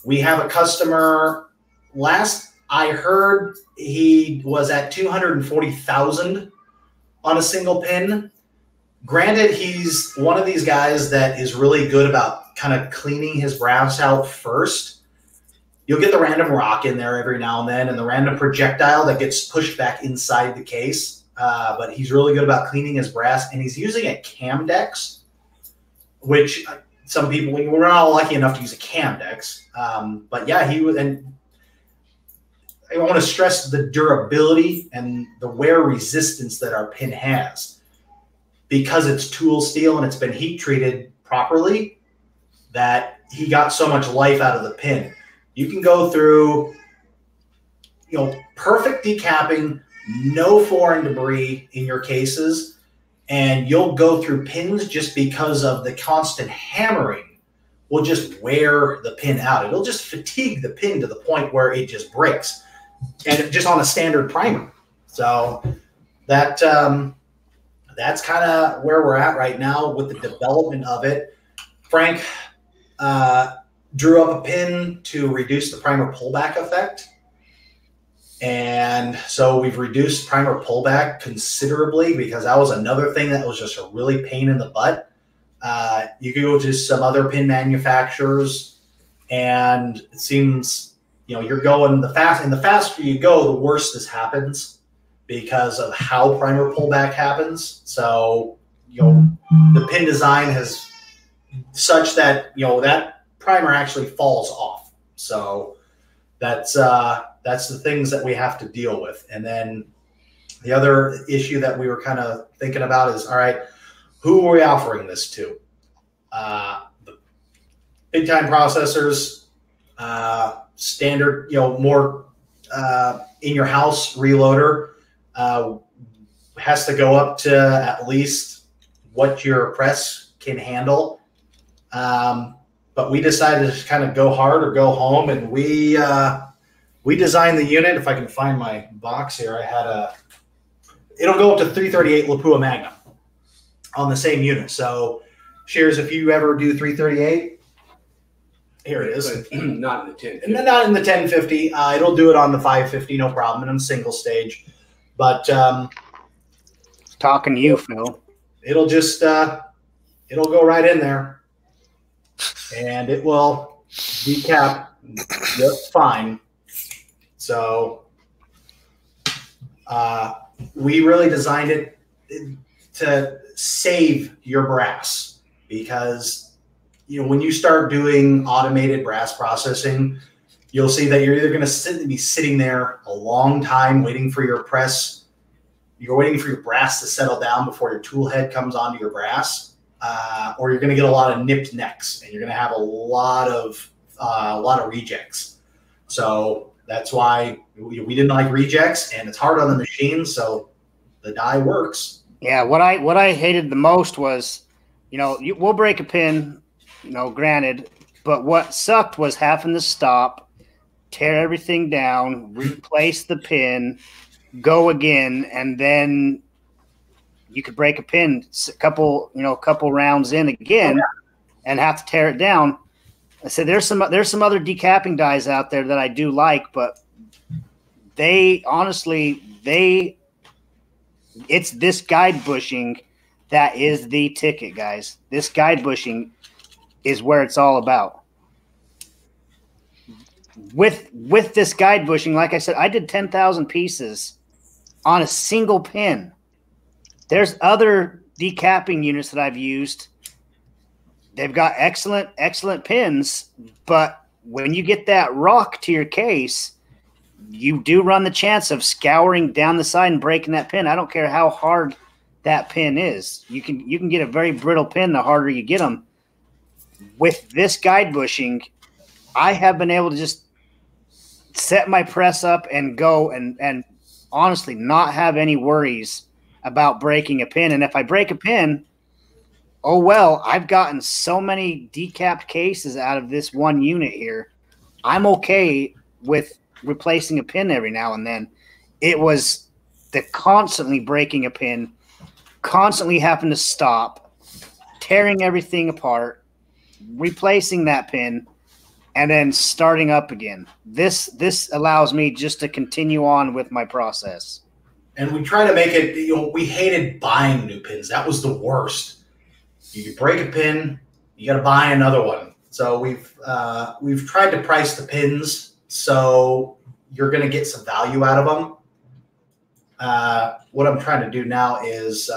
We have a customer, last I heard he was at 240,000 on a single pin. Granted, he's one of these guys that is really good about kind of cleaning his brass out first. You'll get the random rock in there every now and then and the random projectile that gets pushed back inside the case. But he's really good about cleaning his brass, and he's using a Camdex, which some people, we're not lucky enough to use a Camdex. But yeah, he was, and I want to stress the durability and the wear resistance that our pin has. Because it's tool steel and it's been heat treated properly, that he got so much life out of the pin. You can go through, perfect decapping, no foreign debris in your cases, and you'll go through pins just because of the constant hammering will just wear the pin out. It'll just fatigue the pin to the point where it just breaks, and just on a standard primer. So that's kind of where we're at right now with the development of it. Frank drew up a pin to reduce the primer pullback effect. And so we've reduced primer pullback considerably, because that was another thing that was just a really pain in the butt. You can go to some other pin manufacturers, and it seems, you're going the faster you go, the worse this happens because of how primer pullback happens. So, the pin design has such that, that primer actually falls off. So that's the things that we have to deal with. And then the other issue that we were kind of thinking about is, all right, who are we offering this to? The big time processors, standard, more in your house reloader has to go up to at least what your press can handle. But we decided to kind of go hard or go home, and we designed the unit. If I can find my box here, it'll go up to 338 Lapua Magnum on the same unit. So, Shears, if you ever do 338, here it is. Not in the 1050. Not in the 1050. It'll do it on the 550, no problem, and on single stage. But talking to you, Phil. It'll just it'll go right in there, and it will decap just fine. So we really designed it to save your brass, because when you start doing automated brass processing, you'll see that you're either going to be sitting there a long time waiting for your press. You're waiting for your brass to settle down before your tool head comes onto your brass, or you're going to get a lot of nipped necks, and you're going to have a lot of rejects. So that's why we didn't like rejects, and it's hard on the machine, so the die works. Yeah, what I hated the most was, we'll break a pin, granted, but what sucked was having to stop, tear everything down, replace the pin, go again, and then you could break a pin a couple rounds in again, and have to tear it down. I said there's some other decapping dies out there that I do like, but it's this guide bushing that is the ticket, guys. This guide bushing is where it's all about. With this guide bushing, like I said, I did 10,000 pieces on a single pin. There's other decapping units that I've used. They've got excellent pins, but when you get that rock to your case, you do run the chance of scouring down the side and breaking that pin. I don't care how hard that pin is. You can get a very brittle pin the harder you get them. With this guide bushing, I have been able to just set my press up and go and honestly not have any worries about breaking a pin. And if I break a pin, oh well, I've gotten so many decapped cases out of this one unit here. I'm okay with replacing a pin every now and then. It was the constantly breaking a pin, constantly having to stop, tearing everything apart, replacing that pin, and then starting up again. This allows me just to continue on with my process. And we try to make it, we hated buying new pins. That was the worst. You break a pin, you got to buy another one. So we've tried to price the pins so you're going to get some value out of them. What I'm trying to do now is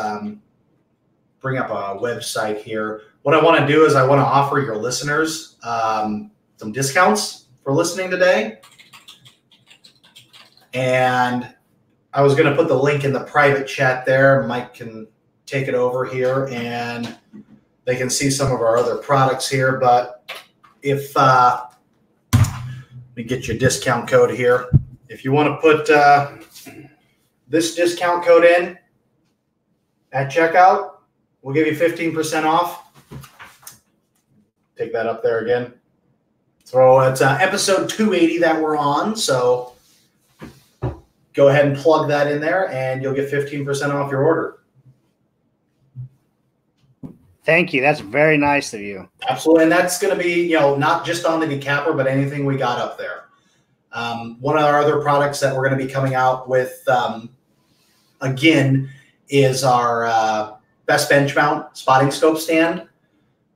bring up a website here. What I want to do is I want to offer your listeners some discounts for listening today. And I was going to put the link in the private chat there. Mike can take it over here, and they can see some of our other products here. But if let me get your discount code here. If you want to put this discount code in at checkout, we'll give you 15% off. Take that up there again. So it's episode 280 that we're on. So go ahead and plug that in there, and you'll get 15% off your order. Thank you. That's very nice of you. Absolutely. And that's going to be, you know, not just on the decapper, but anything we got up there. One of our other products that we're going to be coming out with, again, is our best bench mount spotting scope stand.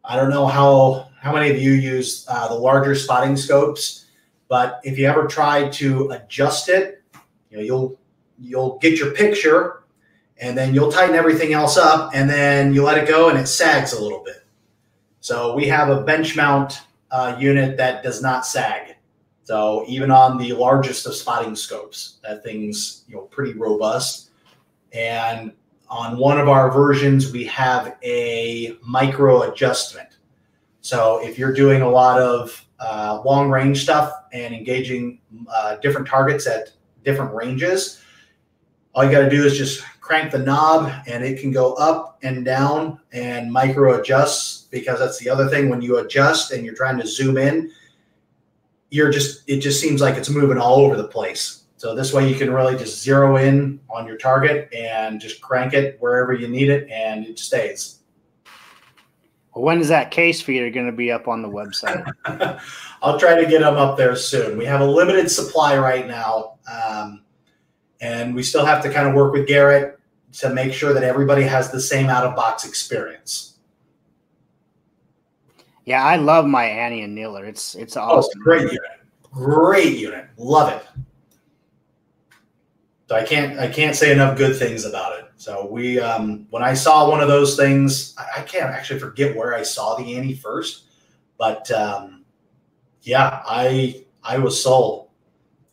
I don't know how many of you use the larger spotting scopes, but if you ever try to adjust it, you know, you'll get your picture, and then you'll tighten everything else up, and then you let it go, and it sags a little bit. So we have a bench mount unit that does not sag. So even on the largest of spotting scopes, that thing's, you know, pretty robust. And on one of our versions, we have a micro adjustment. So if you're doing a lot of long range stuff and engaging different targets at different ranges, all you got to do is just crank the knob, and it can go up and down and micro adjust, because that's the other thing. When you adjust and you're trying to zoom in, it just seems like it's moving all over the place. So this way you can really just zero in on your target and just crank it wherever you need it, and it stays. Well, when is that case feeder going to be up on the website? I'll try to get them up there soon. We have a limited supply right now, and we still have to kind of work with Garrett to make sure that everybody has the same out-of-box experience. Yeah, I love my Annie and Neeler. It's awesome. Oh, it's a great unit. Great unit. Love it. So I can't say enough good things about it. So we when I saw one of those things, I can't actually forget where I saw the Annie first, but yeah, I was sold.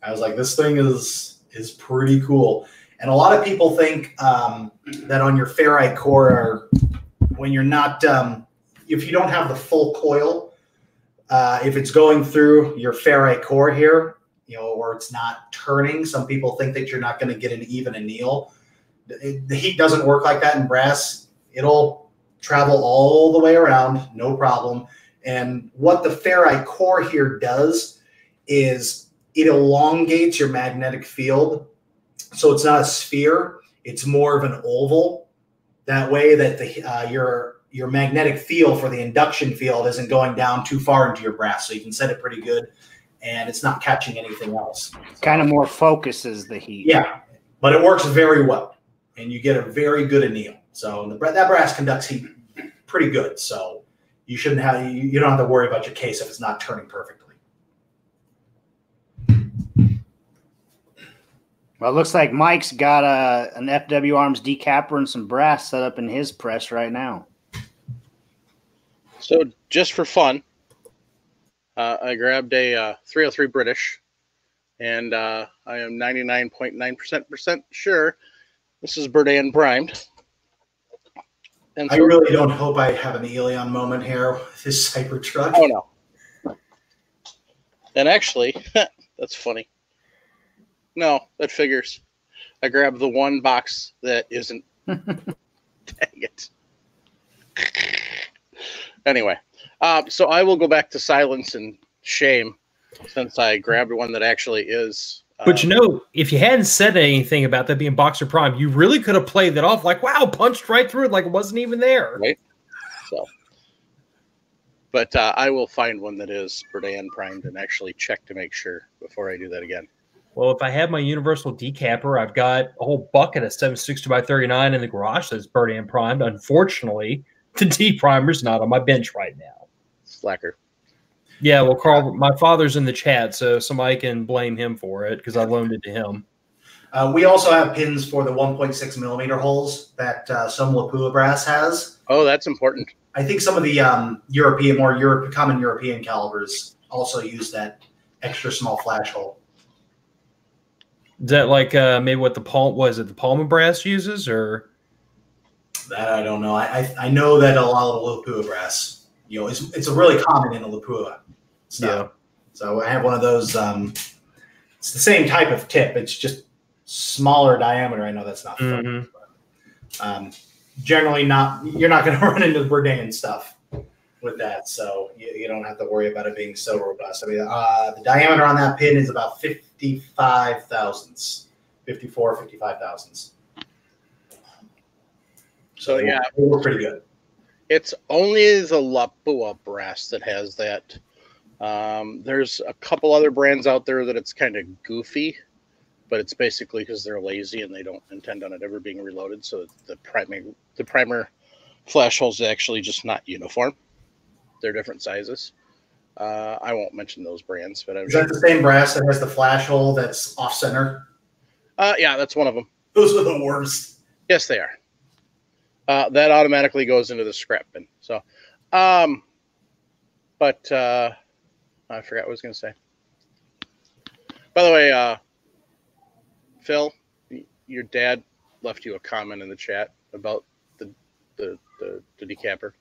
I was like, this thing is pretty cool. And a lot of people think that on your ferrite core, when you're not if you don't have the full coil, if it's going through your ferrite core here, you know, or it's not turning, some people think that you're not going to get an even anneal. The heat doesn't work like that in brass. It'll travel all the way around, no problem. And what the ferrite core here does is it elongates your magnetic field. So it's not a sphere, it's more of an oval. That way that your magnetic field for the induction field isn't going down too far into your brass. So you can set it pretty good, and it's not catching anything else. Kind of more focuses the heat. Yeah, but it works very well, and you get a very good anneal. So that brass conducts heat pretty good. So you shouldn't have you don't have to worry about your case if it's not turning perfectly. Well, it looks like Mike's got an FW Arms decapper and some brass set up in his press right now. So just for fun, I grabbed a 303 British, and I am 99.9% sure this is Berdan primed. And so, I really don't hope I have an Elion moment here with this Cybertruck. Oh, no. And actually, that's funny. No, that figures. I grabbed the one box that isn't. Dang it. Anyway, so I will go back to silence and shame since I grabbed one that actually is. But you know, if you hadn't said anything about that being Boxer Prime, you really could have played that off like, wow, punched right through it like it wasn't even there. Right. So, but I will find one that is Berdan primed and actually check to make sure before I do that again. Well, if I have my universal decapper, I've got a whole bucket of 760x39 in the garage that's Berdan primed. Unfortunately, the D primer's not on my bench right now. Slacker. Yeah, well, Carl, my father's in the chat, so somebody can blame him for it because I loaned it to him. We also have pins for the 1.6 millimeter holes that some Lapua brass has. Oh, that's important. I think some of the common European calibers also use that extra small flash hole. Is that like maybe what the Palma brass uses, or That I don't know. I know that a lot of the Lapua brass, it's really common in the Lapua stuff. Yeah. So I have one of those. It's the same type of tip. It's just smaller diameter. I know that's not fun, but, generally not. You're not going to run into Bourdain stuff with that, so you don't have to worry about it being so robust. I mean, the diameter on that pin is about 55 thousandths, 54, 55 thousandths. So yeah, we're pretty good. It's only the Lapua brass that has that. There's a couple other brands out there that it's kind of goofy, but it's basically because they're lazy and they don't intend on it ever being reloaded. So the primer flash holes are actually just not uniform. They're different sizes. I won't mention those brands, but Is that the same brass that has the flash hole that's off center? Yeah, that's one of them. Those are the worst. Yes, they are. That automatically goes into the scrap bin. So, but I forgot what I was going to say. By the way, Phil, your dad left you a comment in the chat about the decapper.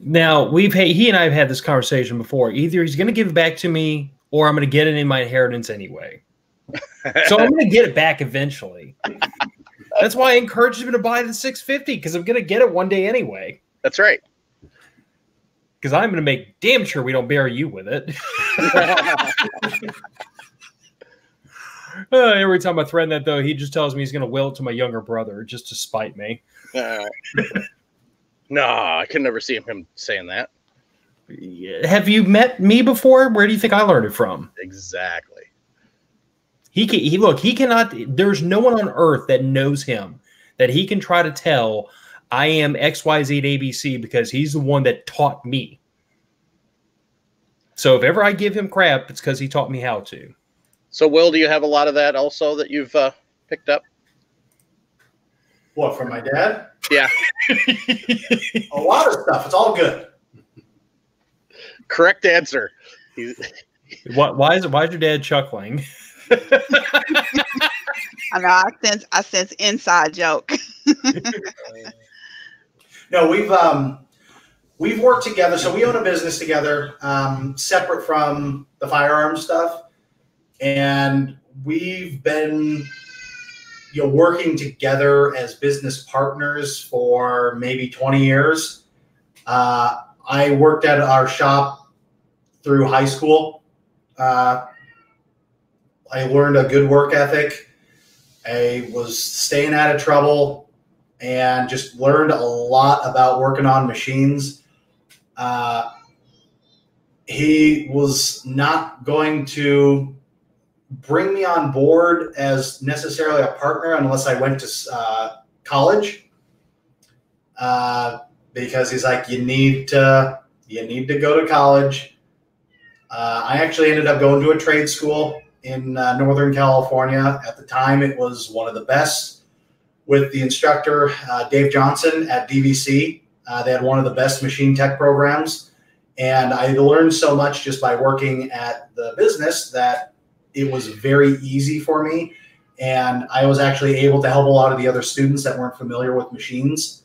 Now he and I have had this conversation before. Either he's going to give it back to me, or I'm going to get it in my inheritance anyway. So I'm going to get it back eventually. That's why I encouraged him to buy the 650, because I'm going to get it one day anyway. That's right. Because I'm going to make damn sure we don't bury you with it. Every time I threaten that, though, he just tells me he's going to will it to my younger brother just to spite me. No, I can never see him saying that. Have you met me before? Where do you think I learned it from? Exactly. He cannot. There's no one on earth that knows him that he can try to tell I am XYZ ABC, because he's the one that taught me. So if ever I give him crap, it's because he taught me how to. So, Will, do you have a lot of that also that you've picked up? What, from my dad? Yeah. A lot of stuff. It's all good. Correct answer. Why is your dad chuckling? I know. I sense inside joke. No, we've worked together. So we own a business together, separate from the firearms stuff, and we've been working together as business partners for maybe 20 years. I worked at our shop through high school. I learned a good work ethic. I was staying out of trouble and just learned a lot about working on machines. He was not going to bring me on board as necessarily a partner unless I went to college, because he's like, you need to go to college. I actually ended up going to a trade school in Northern California. At the time, it was one of the best, with the instructor, Dave Johnson at DVC. They had one of the best machine tech programs. And I learned so much just by working at the business that it was very easy for me. And I was actually able to help a lot of the other students that weren't familiar with machines,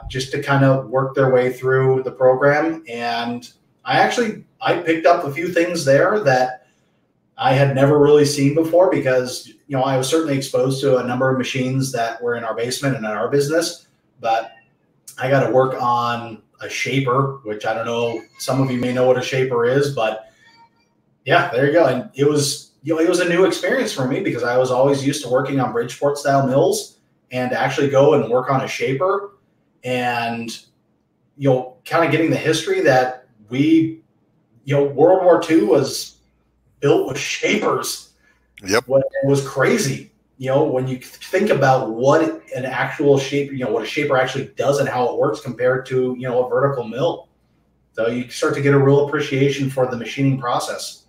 just to kind of work their way through the program. And I picked up a few things there that I had never really seen before, because, I was certainly exposed to a number of machines that were in our basement and in our business, but I got to work on a shaper, which I don't know, some of you may know what a shaper is, but yeah, there you go. And it was a new experience for me, because I was always used to working on Bridgeport style mills, and to actually go and work on a shaper and, kind of getting the history that World War II was built with shapers. Yep. It was crazy. When you think about what an actual shape, what a shaper actually does and how it works compared to, a vertical mill. So you start to get a real appreciation for the machining process.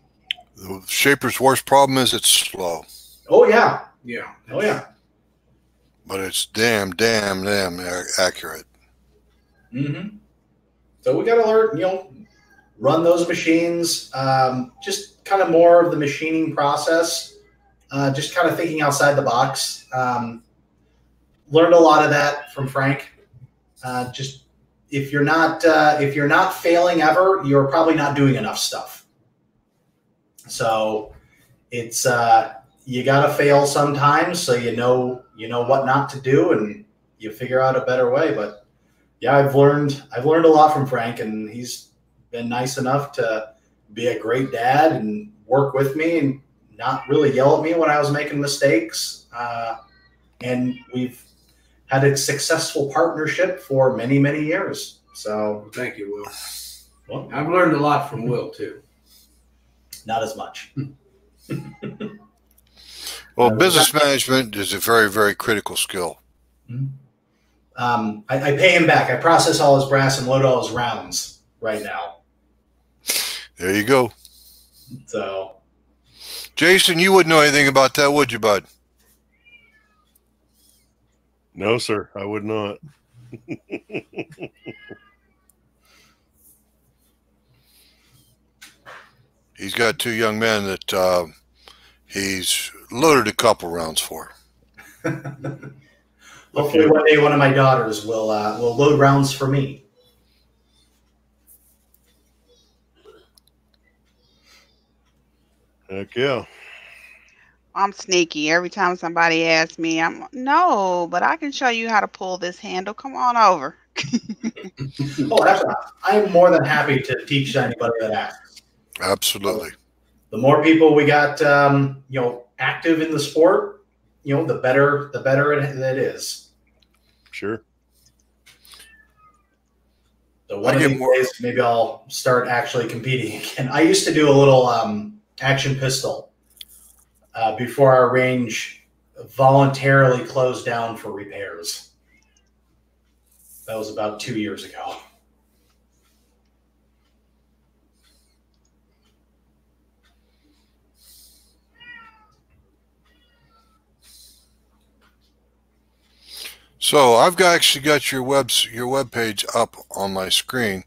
The shaper's worst problem is it's slow. Oh, yeah. Yeah. Oh, yeah. But it's damn accurate. Mm-hmm. So we got to learn, run those machines, just kind of more of the machining process, just kind of thinking outside the box. Learned a lot of that from Frank. Just if you're not failing ever, you're probably not doing enough stuff. So it's you got to fail sometimes, so you know what not to do, and you figure out a better way. But yeah, I've learned a lot from Frank, and he's been nice enough to be a great dad and work with me and not really yell at me when I was making mistakes. And we've had a successful partnership for many, many years. So Thank you, Will. well, I've learned a lot from Will too. not as much. Well, business management is a very, very critical skill. I pay him back. I process all his brass and load all his rounds right now. There you go. So Jason, you wouldn't know anything about that, would you, bud? No, sir, I would not. He's got two young men that he's loaded a couple rounds for. hopefully one day one of my daughters will load rounds for me. Heck yeah. I'm sneaky. Every time somebody asks me, no, but I can show you how to pull this handle. Come on over. Oh, that's I'm more than happy to teach anybody that asks. Absolutely. The more people we got, active in the sport, the better it is. Sure. So one of these days, maybe I'll start actually competing again. I used to do a little action pistol before our range voluntarily closed down for repairs. That was about 2 years ago. So I've actually got your web page up on my screen,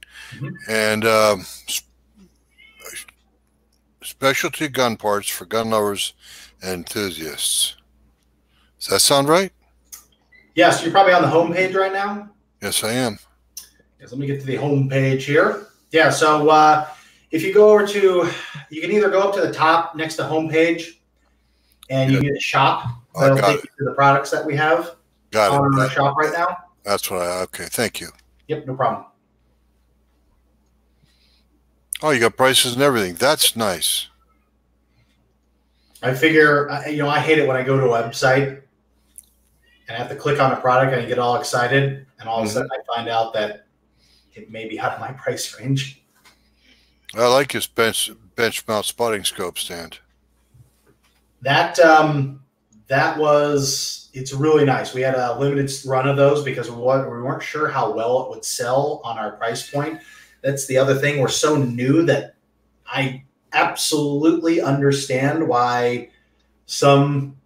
and specialty gun parts for gun lovers and enthusiasts. Does that sound right? Yes, you're probably on the home page right now. Yes, I am. Yes, let me get to the home page here. Yeah, so if you go over to, you can either go up to the top next to home page, and you can get shop. That'll take you to the products that we have. Got it. On our shop right now. That's what okay, thank you. Yep, no problem. Oh, you got prices and everything. That's nice. I figure, I hate it when I go to a website and I have to click on a product and I get all excited, and all of a sudden I find out that it may be out of my price range. I like his bench mount spotting scope stand. It's really nice. We had a limited run of those because we weren't sure how well it would sell on our price point. That's the other thing. We're so new that I absolutely understand why some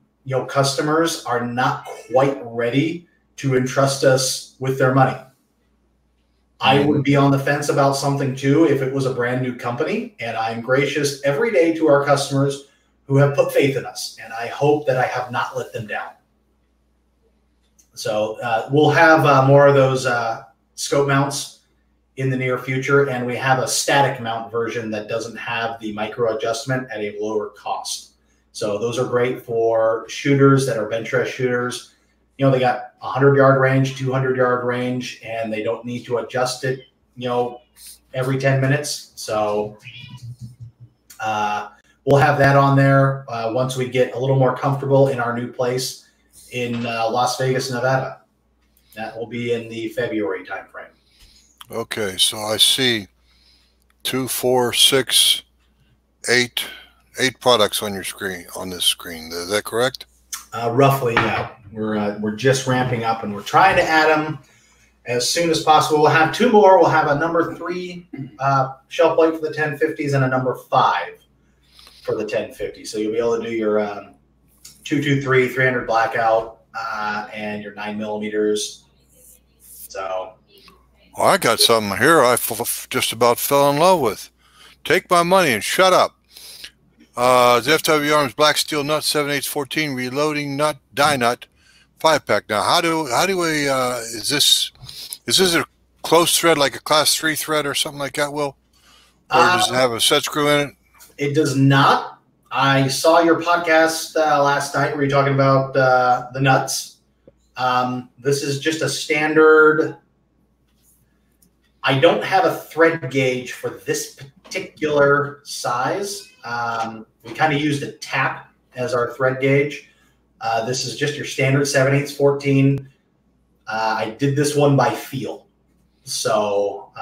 customers are not quite ready to entrust us with their money. I would be on the fence about something too if it was a brand new company, and I'm gracious every day to our customers who have put faith in us, and I hope that I have not let them down. So we'll have more of those scope mounts in the near future, and we have a static mount version that doesn't have the micro adjustment at a lower cost. So those are great for shooters that are bench rest shooters. They got 100-yard range, 200-yard range, and they don't need to adjust it, every 10 minutes. So we'll have that on there once we get a little more comfortable in our new place in Las Vegas, Nevada. That will be in the February timeframe. Okay, so I see 2, 4, 6, 8 products on your screen, on this screen. Is that correct? Roughly, yeah. We're just ramping up, and we're trying to add them as soon as possible. We'll have 2 more. We'll have a number 3 shell plate for the 1050s and a number 5 for the 1050. So you'll be able to do your 223, 300 blackout, and your 9mm. So, well, I got something here I just about fell in love with. Take my money and shut up. The FW Arms Black Steel Nut 7/8-14 reloading nut die nut 5-pack. Now, how do we? Is this a close thread like a class 3 thread or something like that, Will? Or does it have a set screw in it? It does not. I saw your podcast last night where you're talking about the nuts. This is just a standard. I don't have a thread gauge for this particular size. We kind of used a tap as our thread gauge. This is just your standard 7/8-14. I did this one by feel. So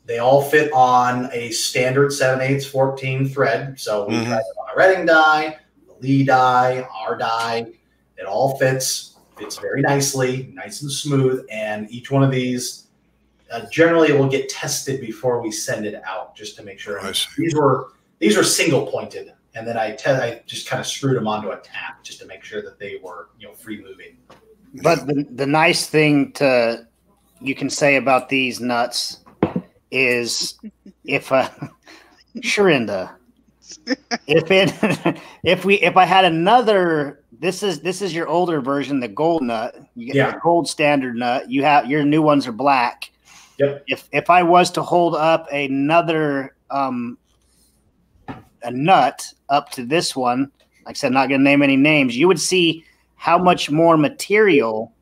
they all fit on a standard 7/8-14 thread. So we tried it on a Redding die, the Lee die, our die. It all fits very nicely, nice and smooth. And each one of these generally will get tested before we send it out, just to make sure. These were single pointed, and then I just kind of screwed them onto a tap just to make sure that they were free moving. But the nice thing you can say about these nuts is if Sharinda, if I had another, this is your older version, the gold nut. You get the gold standard nut. You have your new ones are black. Yep. If I was to hold up another a nut up to this one, like I said, not going to name any names, you would see how much more material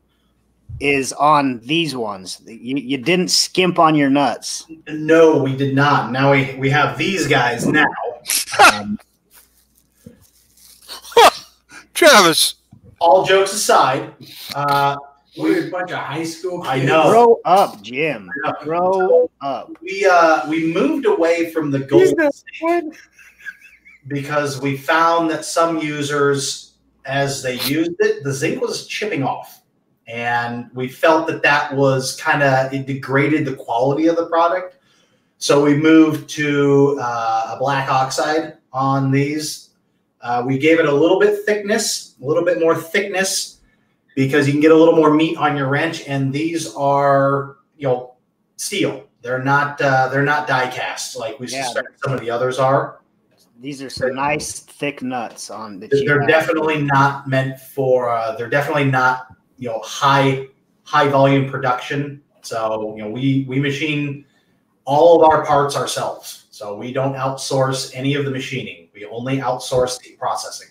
is on these ones. You didn't skimp on your nuts. No, we did not. Now we have these guys now. Travis. All jokes aside, we're a bunch of high school kids. I know. Grow up, Jim. Grow up. We moved away from the gold because we found that some users, as they used it, the zinc was chipping off. And we felt that was it degraded the quality of the product. So we moved to a black oxide on these. We gave it a little bit more thickness, because you can get a little more meat on your wrench. And these are, steel. They're not die cast like we suspect some of the others are. These are some nice thick nuts on. They're definitely not meant for. They're definitely not high volume production. So we machine all of our parts ourselves. So we don't outsource any of the machining. We only outsource the processing.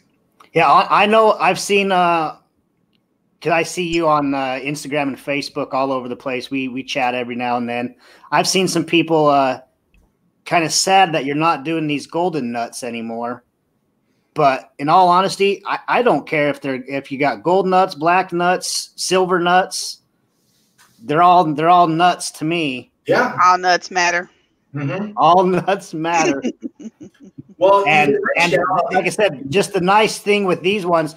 Yeah, I know. I've seen. Cause I see you on Instagram and Facebook all over the place. We chat every now and then. I've seen some people kind of sad that you're not doing these golden nuts anymore. But in all honesty, I don't care if you got gold nuts, black nuts, silver nuts. They're all nuts to me. Yeah, all nuts matter. Mm-hmm. All nuts matter. Well, and like I said, just the nice thing with these ones,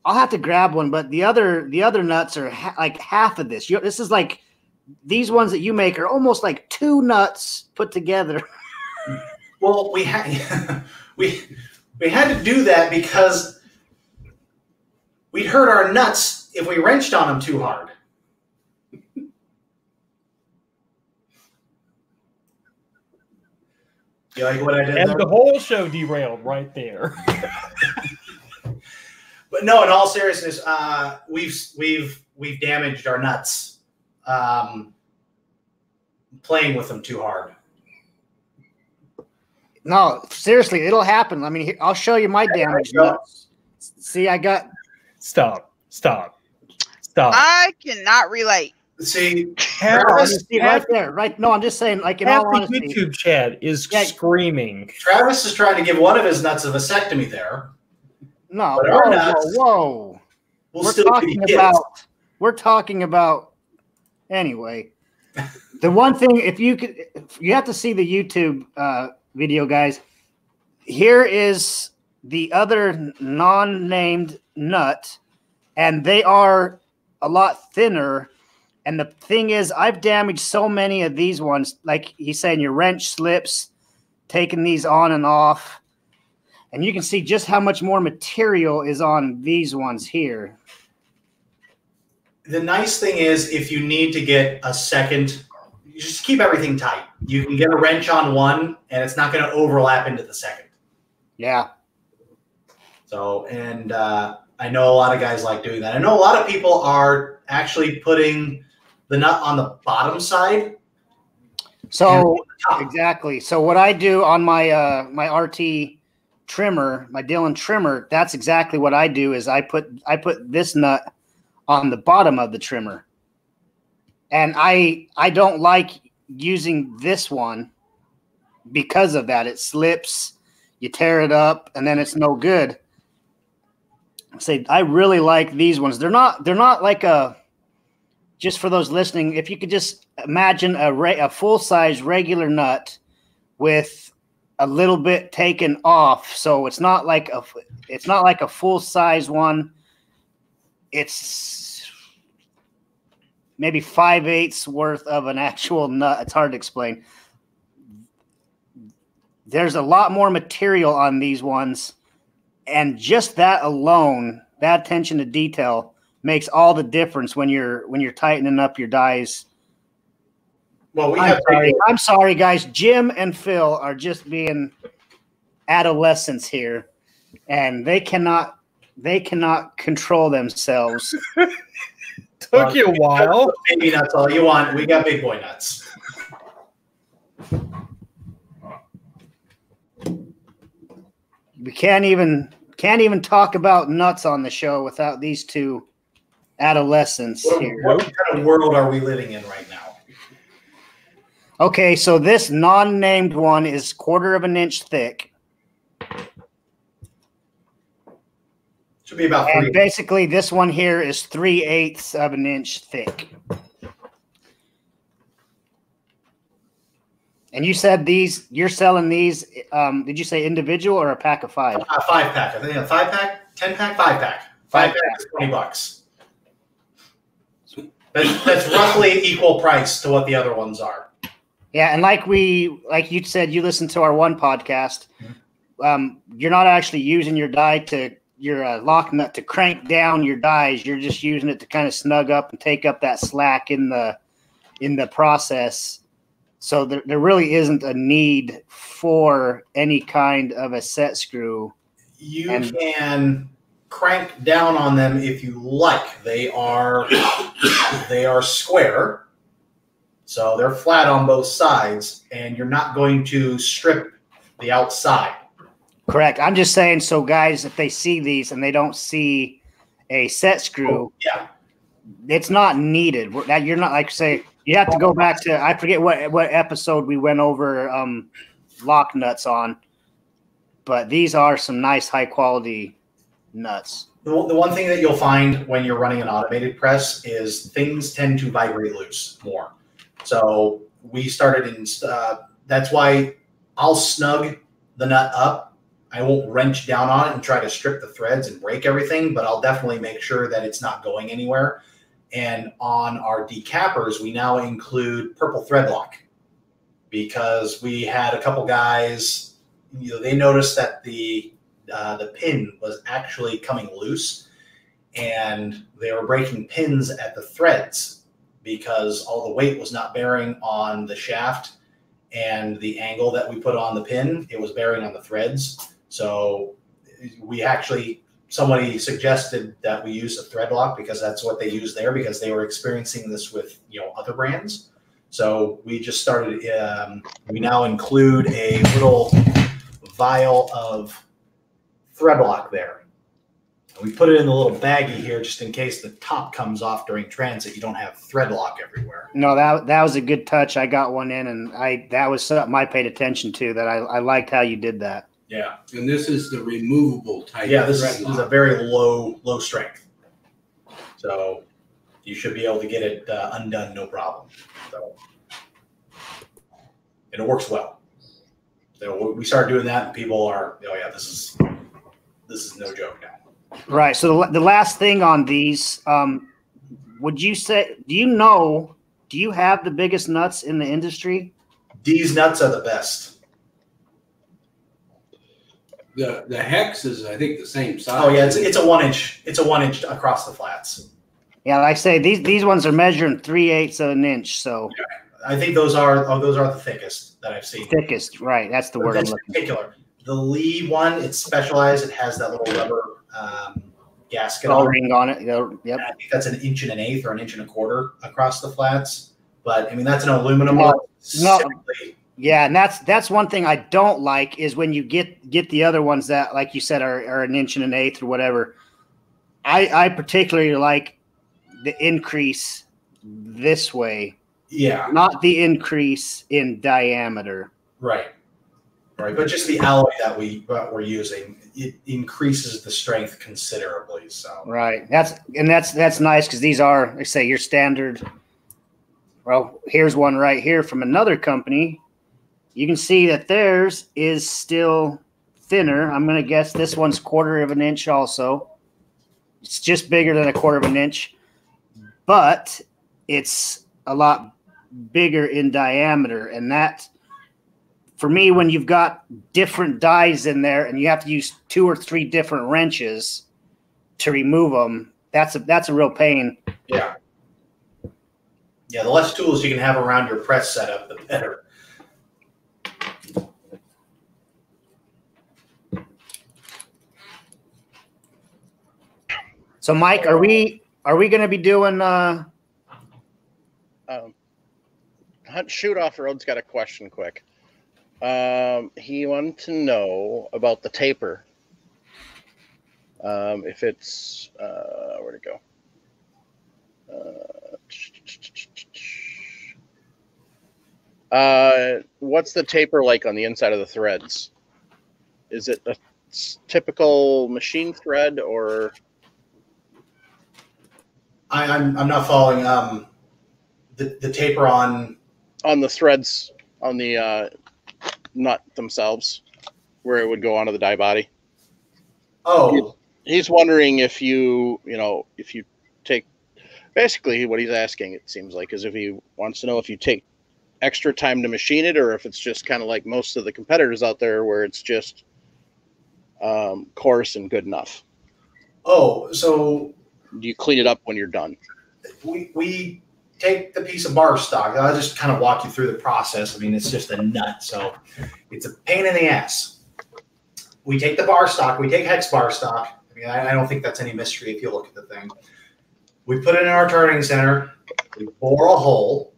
I'll have to grab one, but the other nuts are like half of this. This is like these ones that you make are almost like 2 nuts put together. Well, we had to do that because we'd hurt our nuts if we wrenched on them too hard. You like what I did And there? the whole show derailed right there. But no, in all seriousness, we've damaged our nuts playing with them too hard. No, seriously, it'll happen. I mean, I'll show you my damage nuts. See, I got. Stop. I cannot relate. See, right there, right? No, I'm just saying, like in half all the honesty, YouTube chat is screaming. Travis is trying to give one of his nuts a vasectomy there. No, But our nuts whoa. We're talking about anyway. The one thing, if you have to see the YouTube video, guys. Here is the other non-named nut, and they are a lot thinner. And the thing is, I've damaged so many of these ones. Like he's saying, your wrench slips, taking these on and off. And you can see just how much more material is on these ones here. The nice thing is, if you need to get a second, you just keep everything tight. You can get a wrench on one, and it's not going to overlap into the second. Yeah. So, and I know a lot of guys like doing that. I know a lot of people are actually putting the nut on the bottom side. So exactly. So what I do on my my RT trimmer, my Dillon trimmer, that's exactly what I do. Is I put this nut on the bottom of the trimmer, and I don't like using this one because of that. It slips, you tear it up, and then it's no good. I really like these ones. They're not like a. Just for those listening, if you could just imagine a full-size regular nut with a little bit taken off, so it's not like a full-size one. It's maybe 5/8 worth of an actual nut. It's hard to explain. There's a lot more material on these ones, and just that alone, that attention to detail, makes all the difference when you're tightening up your dies. Well, I'm sorry, guys. Jim and Phil are just being adolescents here, and they cannot control themselves. Took you a while. Baby nuts, all you want. We got big boy nuts. We can't even talk about nuts on the show without these two adolescents here. What kind of world are we living in right now? Okay, so this non-named one is 1/4 of an inch thick. Should be about And 3. basically this one here is 3/8 of an inch thick. And you said you're selling these, did you say individual or a pack of 5? 5-pack. I think a 5-pack, 10-pack, 5-pack. 5-pack is $20. That's roughly equal price to what the other ones are. Yeah, and like you said, you listened to our one podcast. You're not actually using your lock nut to crank down your dies. You're just using it to kind of snug up and take up that slack in the process. So there really isn't a need for any kind of a set screw. You can crank down on them if you like. They are square, so they're flat on both sides, and you're not going to strip the outside. Correct. I'm just saying, so guys, if they see these and they don't see a set screw, it's not needed. You're not like say you have to go back to I forget what episode we went over lock nuts on, but these are some nice high quality nuts. The one thing that you'll find when you're running an automated press is things tend to vibrate loose more. So we started in that's why I'll snug the nut up. I won't wrench down on it and try to strip the threads and break everything, but I'll definitely make sure that it's not going anywhere. And on our decappers, we now include purple thread lock because we had a couple guys, they noticed that the pin was actually coming loose and they were breaking pins at the threads because all the weight was not bearing on the shaft and the angle that we put on the pin, it was bearing on the threads. So somebody suggested that we use a thread lock because that's what they use there because they were experiencing this with other brands. So we just started. We now include a little vial of thread lock there. We put it in a little baggie here just in case the top comes off during transit. You don't have thread lock everywhere. No, that was a good touch. I got one in, and that was something I paid attention to. That I liked how you did that. Yeah, and this is the removable type. Yeah, this is a very low strength. So you should be able to get it undone, no problem. So, and it works well. So we started doing that, and people are, this is no joke now. Right. So the last thing on these, would you say? Do you have the biggest nuts in the industry? These nuts are the best. The hex is, I think, the same size. Oh yeah, it's a 1 inch. It's a 1 inch across the flats. Yeah, like I say, these ones are measuring 3/8 of an inch. So I think those are the thickest that I've seen. Thickest, right? That's the word I'm This looking for. particular. The Lee one, it's specialized. It has that little rubber gasket O-ring on it. Yep. I think that's 1 1/8 or 1 1/4 across the flats. But I mean, that's an aluminum No, one. no. Simply- Yeah, and that's one thing I don't like is when you get the other ones that, like you said, are 1 1/8 or whatever. I particularly like the increase this way, Yeah, not the increase in diameter. right. But just the alloy that we're using, it increases the strength considerably. So Right. That's nice because these are, like I say, your standard. Well, here's one right here from another company. You can see that theirs is still thinner. I'm going to guess this one's 1/4 of an inch also. It's just bigger than 1/4 of an inch, but it's a lot bigger in diameter. And that, for me, when you've got different dies in there and you have to use 2 or 3 different wrenches to remove them, that's a real pain. yeah, the less tools you can have around your press setup, the better. So, Mike, are we going to be doing? Hunt Shoot Off Road's got a question quick. He wanted to know about the taper. If it's where'd it go? What's the taper like on the inside of the threads? Is it a typical machine thread, or I'm not following. The taper on the threads on the nut themselves, where it would go onto the die body? Oh, He's wondering if you take, basically what he's asking, it seems like, is if he wants to know if you take extra time to machine it, or if it's just kind of like most of the competitors out there where it's just coarse and good enough. Oh, so Do you clean it up when you're done? we take the piece of bar stock. I'll just kind of walk you through the process. I mean, it's just a nut, so it's a pain in the ass. We take the bar stock. We take hex bar stock. I mean, I don't think that's any mystery if you look at the thing. We put it in our turning center. We bore a hole,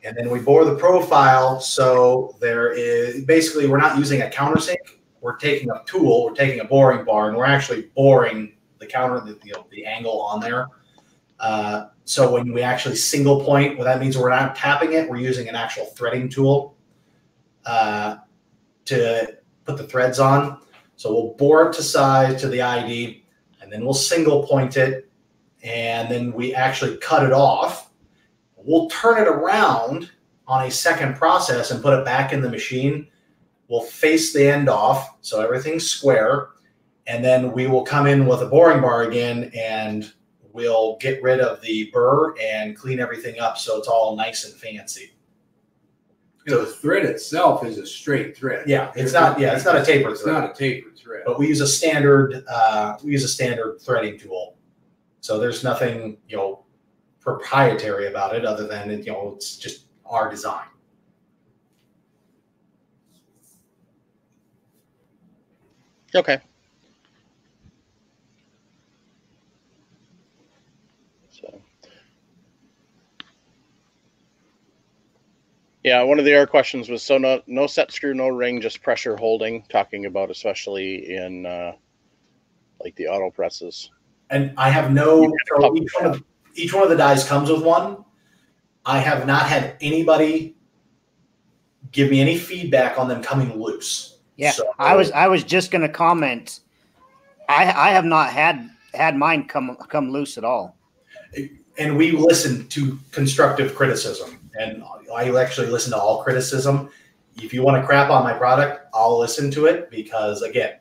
and then we bore the profile. So there is basically, we're not using a countersink. We're taking a tool. We're taking a boring bar, and we're actually boring the the angle on there. So when we actually single point, what that means, we're not tapping it. We're using an actual threading tool to put the threads on. So we'll bore it to size to the ID, and then we'll single point it, and then we actually cut it off. We'll turn it around on a second process and put it back in the machine. We'll face the end off so everything's square, and then we will come in with a boring bar again, and we'll get rid of the burr and clean everything up so it's all nice and fancy. The thread itself is a straight thread. Yeah, it's not a tapered It's thread. not a tapered thread. But we use a standard threading tool. So there's nothing, proprietary about it other than it's just our design. Okay. So, yeah, one of the other questions was, so no set screw, no ring, just pressure holding, talking about especially in like the auto presses. And I have each one of the dies comes with one. I have not had anybody give me any feedback on them coming loose. Yeah, So, I was just going to comment. I have not had mine come loose at all. and we listen to constructive criticism, and I actually listen to all criticism. If you want to crap on my product, I'll listen to it, because again,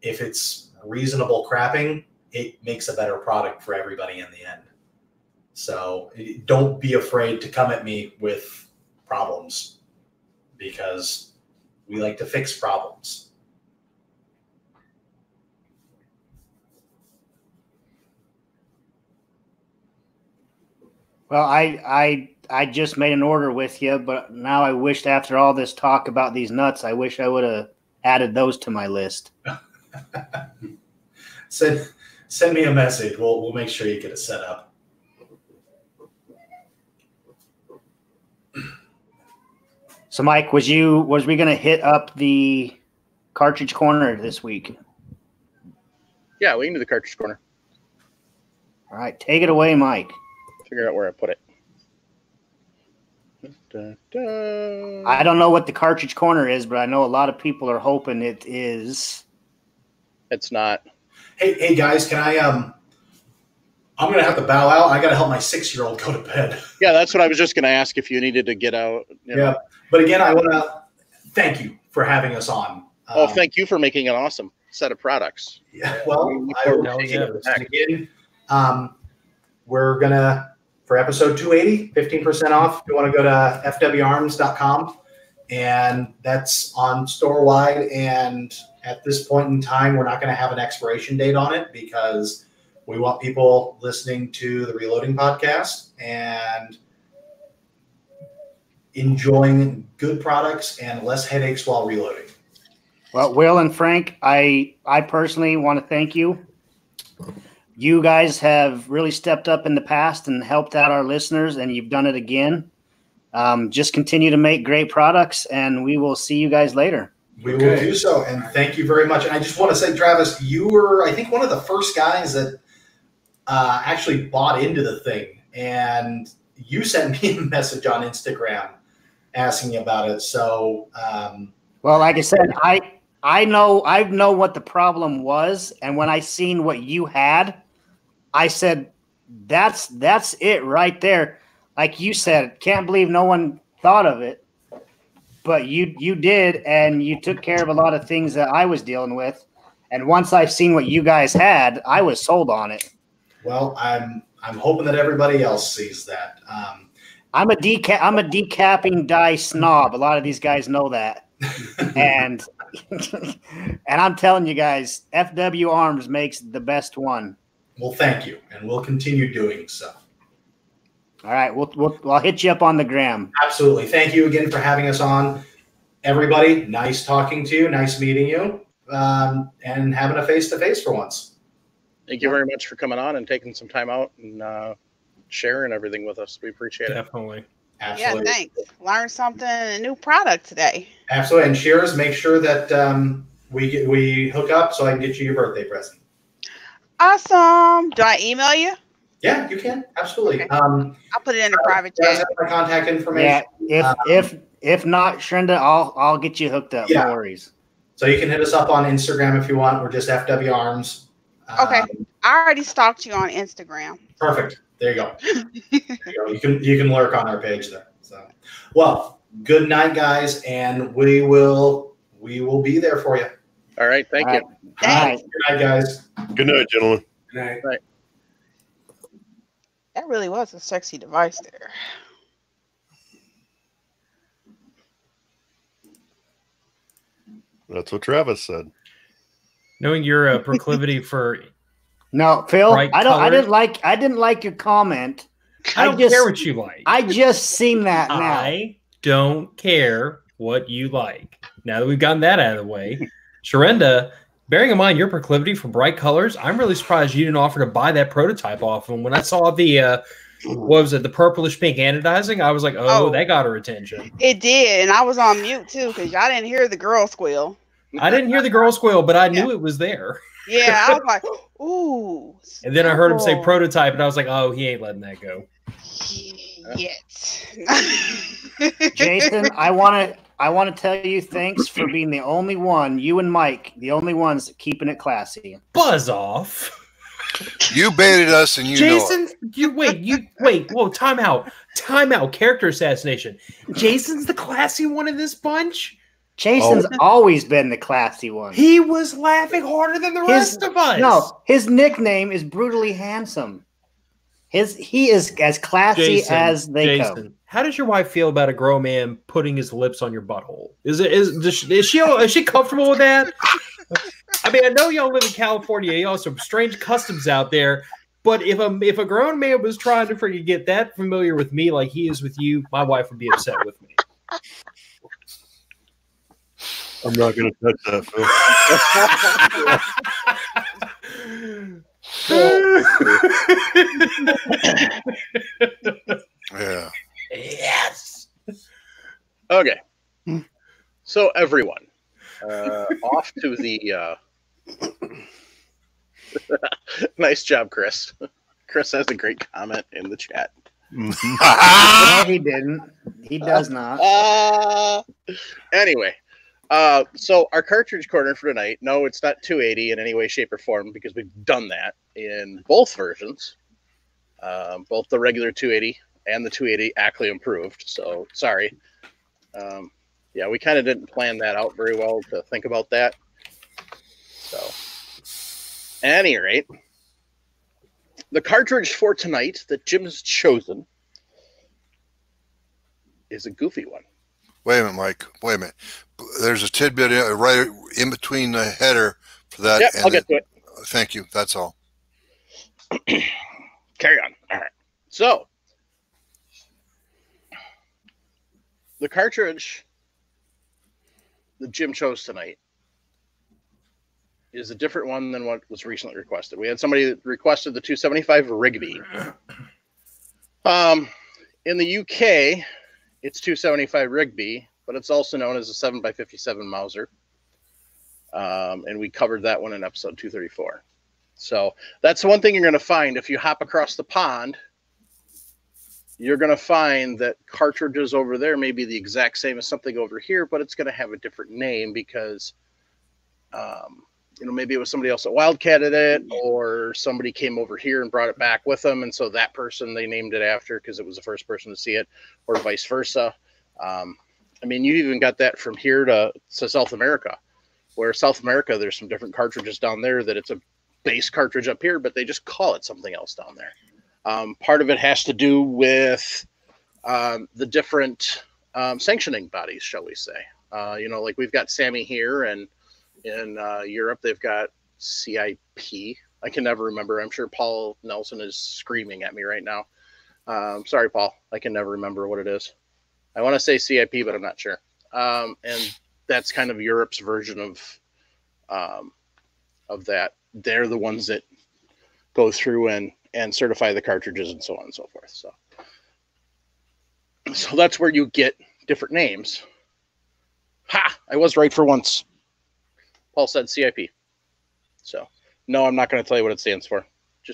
if it's reasonable crapping, it makes a better product for everybody in the end. So don't be afraid to come at me with problems, because we like to fix problems. Well, I I just made an order with you, but now I wished after all this talk about these nuts, I wish I would have added those to my list. Send me a message. We'll make sure you get it set up. So, Mike, was we going to hit up the Cartridge Corner this week? Yeah, we can do the Cartridge Corner. All right, take it away, Mike. Figure out where I put it. I don't know what the Cartridge Corner is, but I know a lot of people are hoping it is. It's not. Hey guys, can I I'm gonna have to bow out. I gotta help my 6-year-old go to bed. Yeah, that's what I was just gonna ask, if you needed to get out. Yeah, but again, I want to thank you for having us on. Thank you for making an awesome set of products. Yeah, well, I appreciate it. Again, we're gonna, for episode 280, 15% off. If you want to go to fwarms.com, and that's on store wide. And at this point in time, we're not going to have an expiration date on it because we want people listening to the Reloading podcast and enjoying good products and less headaches while reloading. Well, Will and Frank, I personally want to thank you. You guys have really stepped up in the past and helped out our listeners, and you've done it again. Just continue to make great products, and we will see you guys later. We will do so, and thank you very much. And I just want to say, Travis, you were, I think, one of the first guys that actually bought into the thing, and you sent me a message on Instagram asking about it. So, well, like I said, I know what the problem was, and when I seen what you had, I said, that's it right there. Like you said, can't believe no one thought of it, but you did, and you took care of a lot of things that I was dealing with. And once I've seen what you guys had, I was sold on it. Well, I'm hoping that everybody else sees that. I'm a decapping die snob. A lot of these guys know that, and and I'm telling you guys, FW Arms makes the best one. Well, thank you, and we'll continue doing so. All right, I'll hit you up on the gram. Absolutely. Thank you again for having us on. Everybody, nice talking to you, nice meeting you, and having a face-to-face for once. Thank you very much for coming on and taking some time out and sharing everything with us. We appreciate it. Definitely. Absolutely. Yeah, thanks. Learned something, a new product today. Absolutely. And Shears, make sure that we hook up so I can get you your birthday present. Awesome. Do I email you? Yeah, you can. Absolutely. Okay. I'll put it in a private Guys chat. have my contact information. Yeah, if not, Shrenda, I'll get you hooked up. Yeah. No worries. So you can hit us up on Instagram if you want. We're just FW Arms. Okay. I already stalked you on Instagram. Perfect. There you go. You can lurk on our page there. So, well, good night, guys, and we will be there for you. All right. Thank you. Thanks. Good night, guys. Good night, gentlemen. Good night. Right. That really was a sexy device there. That's what Travis said. Knowing your proclivity for, No, Phil, Bright I colors. didn't like your comment. I don't care what you like. I just seen that now. I don't care what you like. Now that we've gotten that out of the way, Sharenda, bearing in mind your proclivity for bright colors, I'm really surprised you didn't offer to buy that prototype off him. When I saw the what was it, the purplish pink anodizing, I was like, oh, that got her attention. It did, and I was on mute too because y'all didn't hear the girl squeal. I didn't hear the girl squeal, but I knew it was there. Yeah, I was like, ooh. And then I heard him say Oh. prototype, and I was like, oh, he ain't letting that go. Yet. Jason, I want to tell you thanks for being the only one, you and Mike, the only ones keeping it classy. Buzz off. You baited us, and you Jason, know it. you wait. Whoa, time out. Character assassination. Jason's the classy one in this bunch. Jason's always been the classy one. He was laughing harder than the rest of us. No, his nickname is Brutally Handsome. He is as classy as they come. How does your wife feel about a grown man putting his lips on your butthole? Is she comfortable with that? I mean, I know y'all live in California. Y'all have some strange customs out there. But if a grown man was trying to freaking get that familiar with me like he is with you, my wife would be upset with me. I'm not going to touch that, Phil. Yeah. Yes. Okay. So everyone, off to the. Nice job, Chris. Chris has a great comment in the chat. No, he didn't. He does not. Anyway, so our cartridge corner for tonight. No, it's not 280 in any way, shape, or form because we've done that in both versions, both the regular 280 and the 280 actually improved. So sorry. Yeah, we kind of didn't plan that out very well to think about that. So, at any rate, the cartridge for tonight that Jim has chosen is a goofy one. Wait a minute, Mike. Wait a minute. There's a tidbit right in between the header for that. Yep, I'll get to it. Thank you. That's all. Carry on. All right. So, the cartridge that Jim chose tonight is a different one than what was recently requested. We had somebody that requested the 275 Rigby. In the UK, it's 275 Rigby, but it's also known as a 7x57 Mauser. And we covered that one in episode 234. So that's one thing you're going to find if you hop across the pond. You're going to find that cartridges over there may be the exact same as something over here, but it's going to have a different name because, maybe it was somebody else that wildcatted it, or somebody came over here and brought it back with them, and so that person they named it after because it was the first person to see it, or vice versa. You even got that from here to South America, where South America there's some different cartridges down there that it's a base cartridge up here, but they just call it something else down there. Part of it has to do with the different sanctioning bodies, shall we say. Like we've got SAMI here, and in Europe they've got CIP. I can never remember. I'm sure Paul Nelson is screaming at me right now. Sorry, Paul. I can never remember what it is. I want to say CIP, but I'm not sure. And that's kind of Europe's version of that. They're the ones that go through and certify the cartridges and so on and so forth. So that's where you get different names. Ha! I was right for once. Paul said CIP. So, no, I'm not going to tell you what it stands for.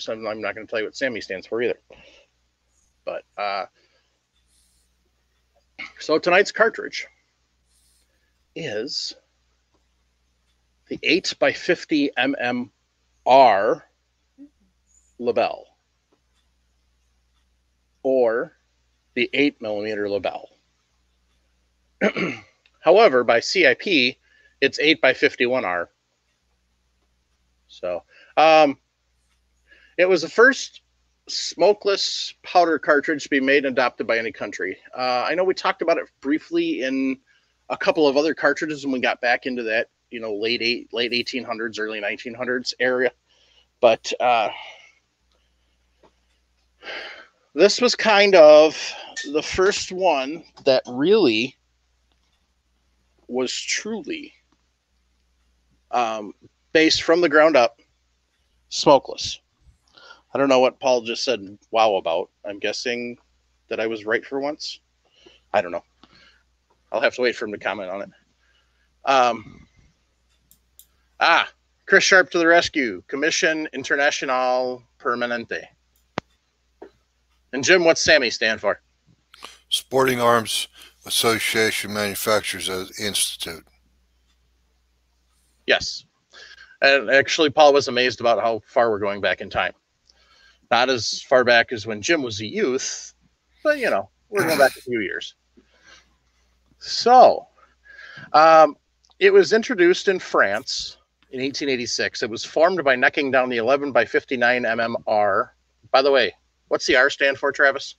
I'm not going to tell you what SAMI stands for either. But, so tonight's cartridge is the 8x50 mmR Lebel, or the 8mm Lebel. However, by CIP, it's 8x51R. So, it was the first smokeless powder cartridge to be made and adopted by any country. I know we talked about it briefly in a couple of other cartridges when we got back into that, late 1800s, early 1900s area. But this was kind of the first one that really was truly based from the ground up, smokeless. I don't know what Paul just said wow about. I'm guessing that I was right for once. I don't know. I'll have to wait for him to comment on it. Chris Sharp to the rescue. Commission Internationale Permanente. And Jim, what's SAMI stand for? Sporting Arms Association Manufacturers Institute. Yes. And actually, Paul was amazed about how far we're going back in time. Not as far back as when Jim was a youth, but, we're going back a few years. So, it was introduced in France in 1886. It was formed by necking down the 11x59 mmR. By the way, what's the R stand for, Travis?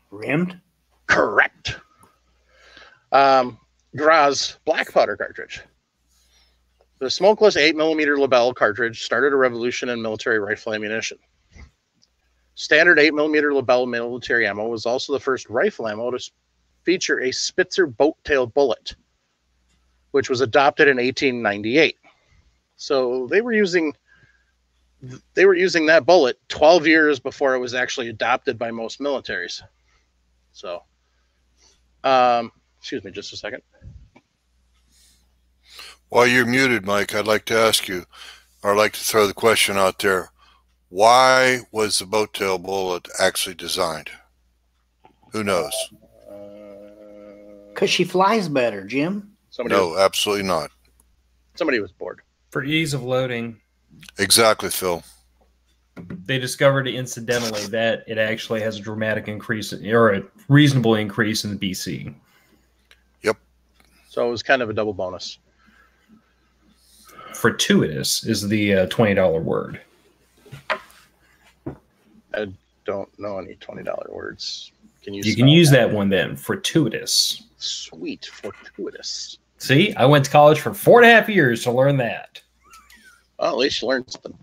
Rimmed? Correct. Graz black powder cartridge. The smokeless 8mm Lebel cartridge started a revolution in military rifle ammunition. Standard 8mm Lebel military ammo was also the first rifle ammo to feature a Spitzer boat-tail bullet, which was adopted in 1898. So they were using that bullet 12 years before it was actually adopted by most militaries. So, excuse me just a second. While you're muted, Mike, I'd like to ask you, or I'd like to throw the question out there. Why was the boat tail bullet actually designed? Who knows? Because she flies better, Jim. Absolutely not. Somebody was bored. For ease of loading. Exactly, Phil. They discovered incidentally that it actually has a dramatic increase, or a reasonable increase in the BC. Yep. So it was kind of a double bonus. Fortuitous is the $20 word. I don't know any $20 words. You can use that one then. Fortuitous. Sweet. Fortuitous. See, I went to college for 4.5 years to learn that. Well, at least you learned something.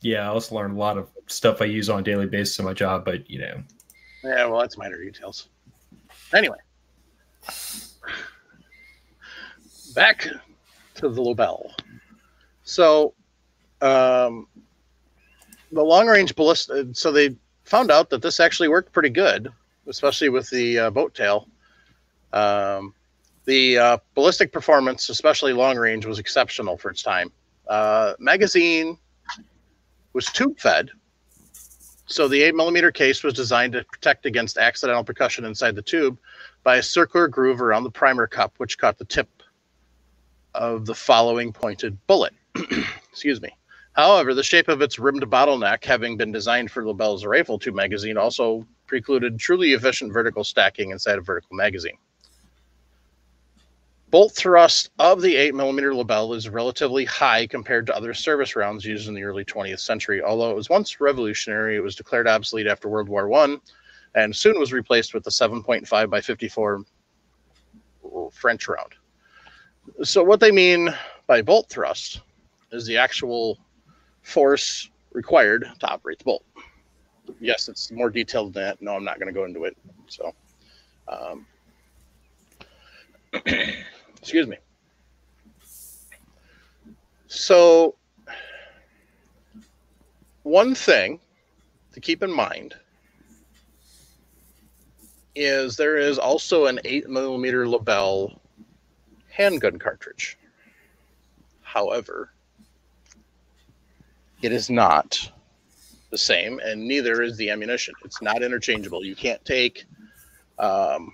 Yeah, I also learned a lot of stuff I use on a daily basis in my job, but you know. Yeah, well, that's minor details. Anyway. Back to the Lebel. So, the long-range ballistic. So they found out that this actually worked pretty good, especially with the boat tail. The ballistic performance, especially long-range, was exceptional for its time. Magazine was tube-fed, so the 8mm case was designed to protect against accidental percussion inside the tube by a circular groove around the primer cup, which caught the tip of the following pointed bullet. Excuse me. However, the shape of its rimmed bottleneck, having been designed for Lebel's rifle tube magazine, also precluded truly efficient vertical stacking inside a vertical magazine. Bolt thrust of the 8mm Lebel is relatively high compared to other service rounds used in the early 20th century. Although it was once revolutionary, it was declared obsolete after World War I and soon was replaced with the 7.5 by 54 French round. So what they mean by bolt thrust is the actual force required to operate the bolt. Yes, it's more detailed than that. No, I'm not going to go into it. So, excuse me. So, one thing to keep in mind is there is also an 8mm Lebel handgun cartridge. However, it is not the same, and neither is the ammunition. It's not interchangeable. You can't take the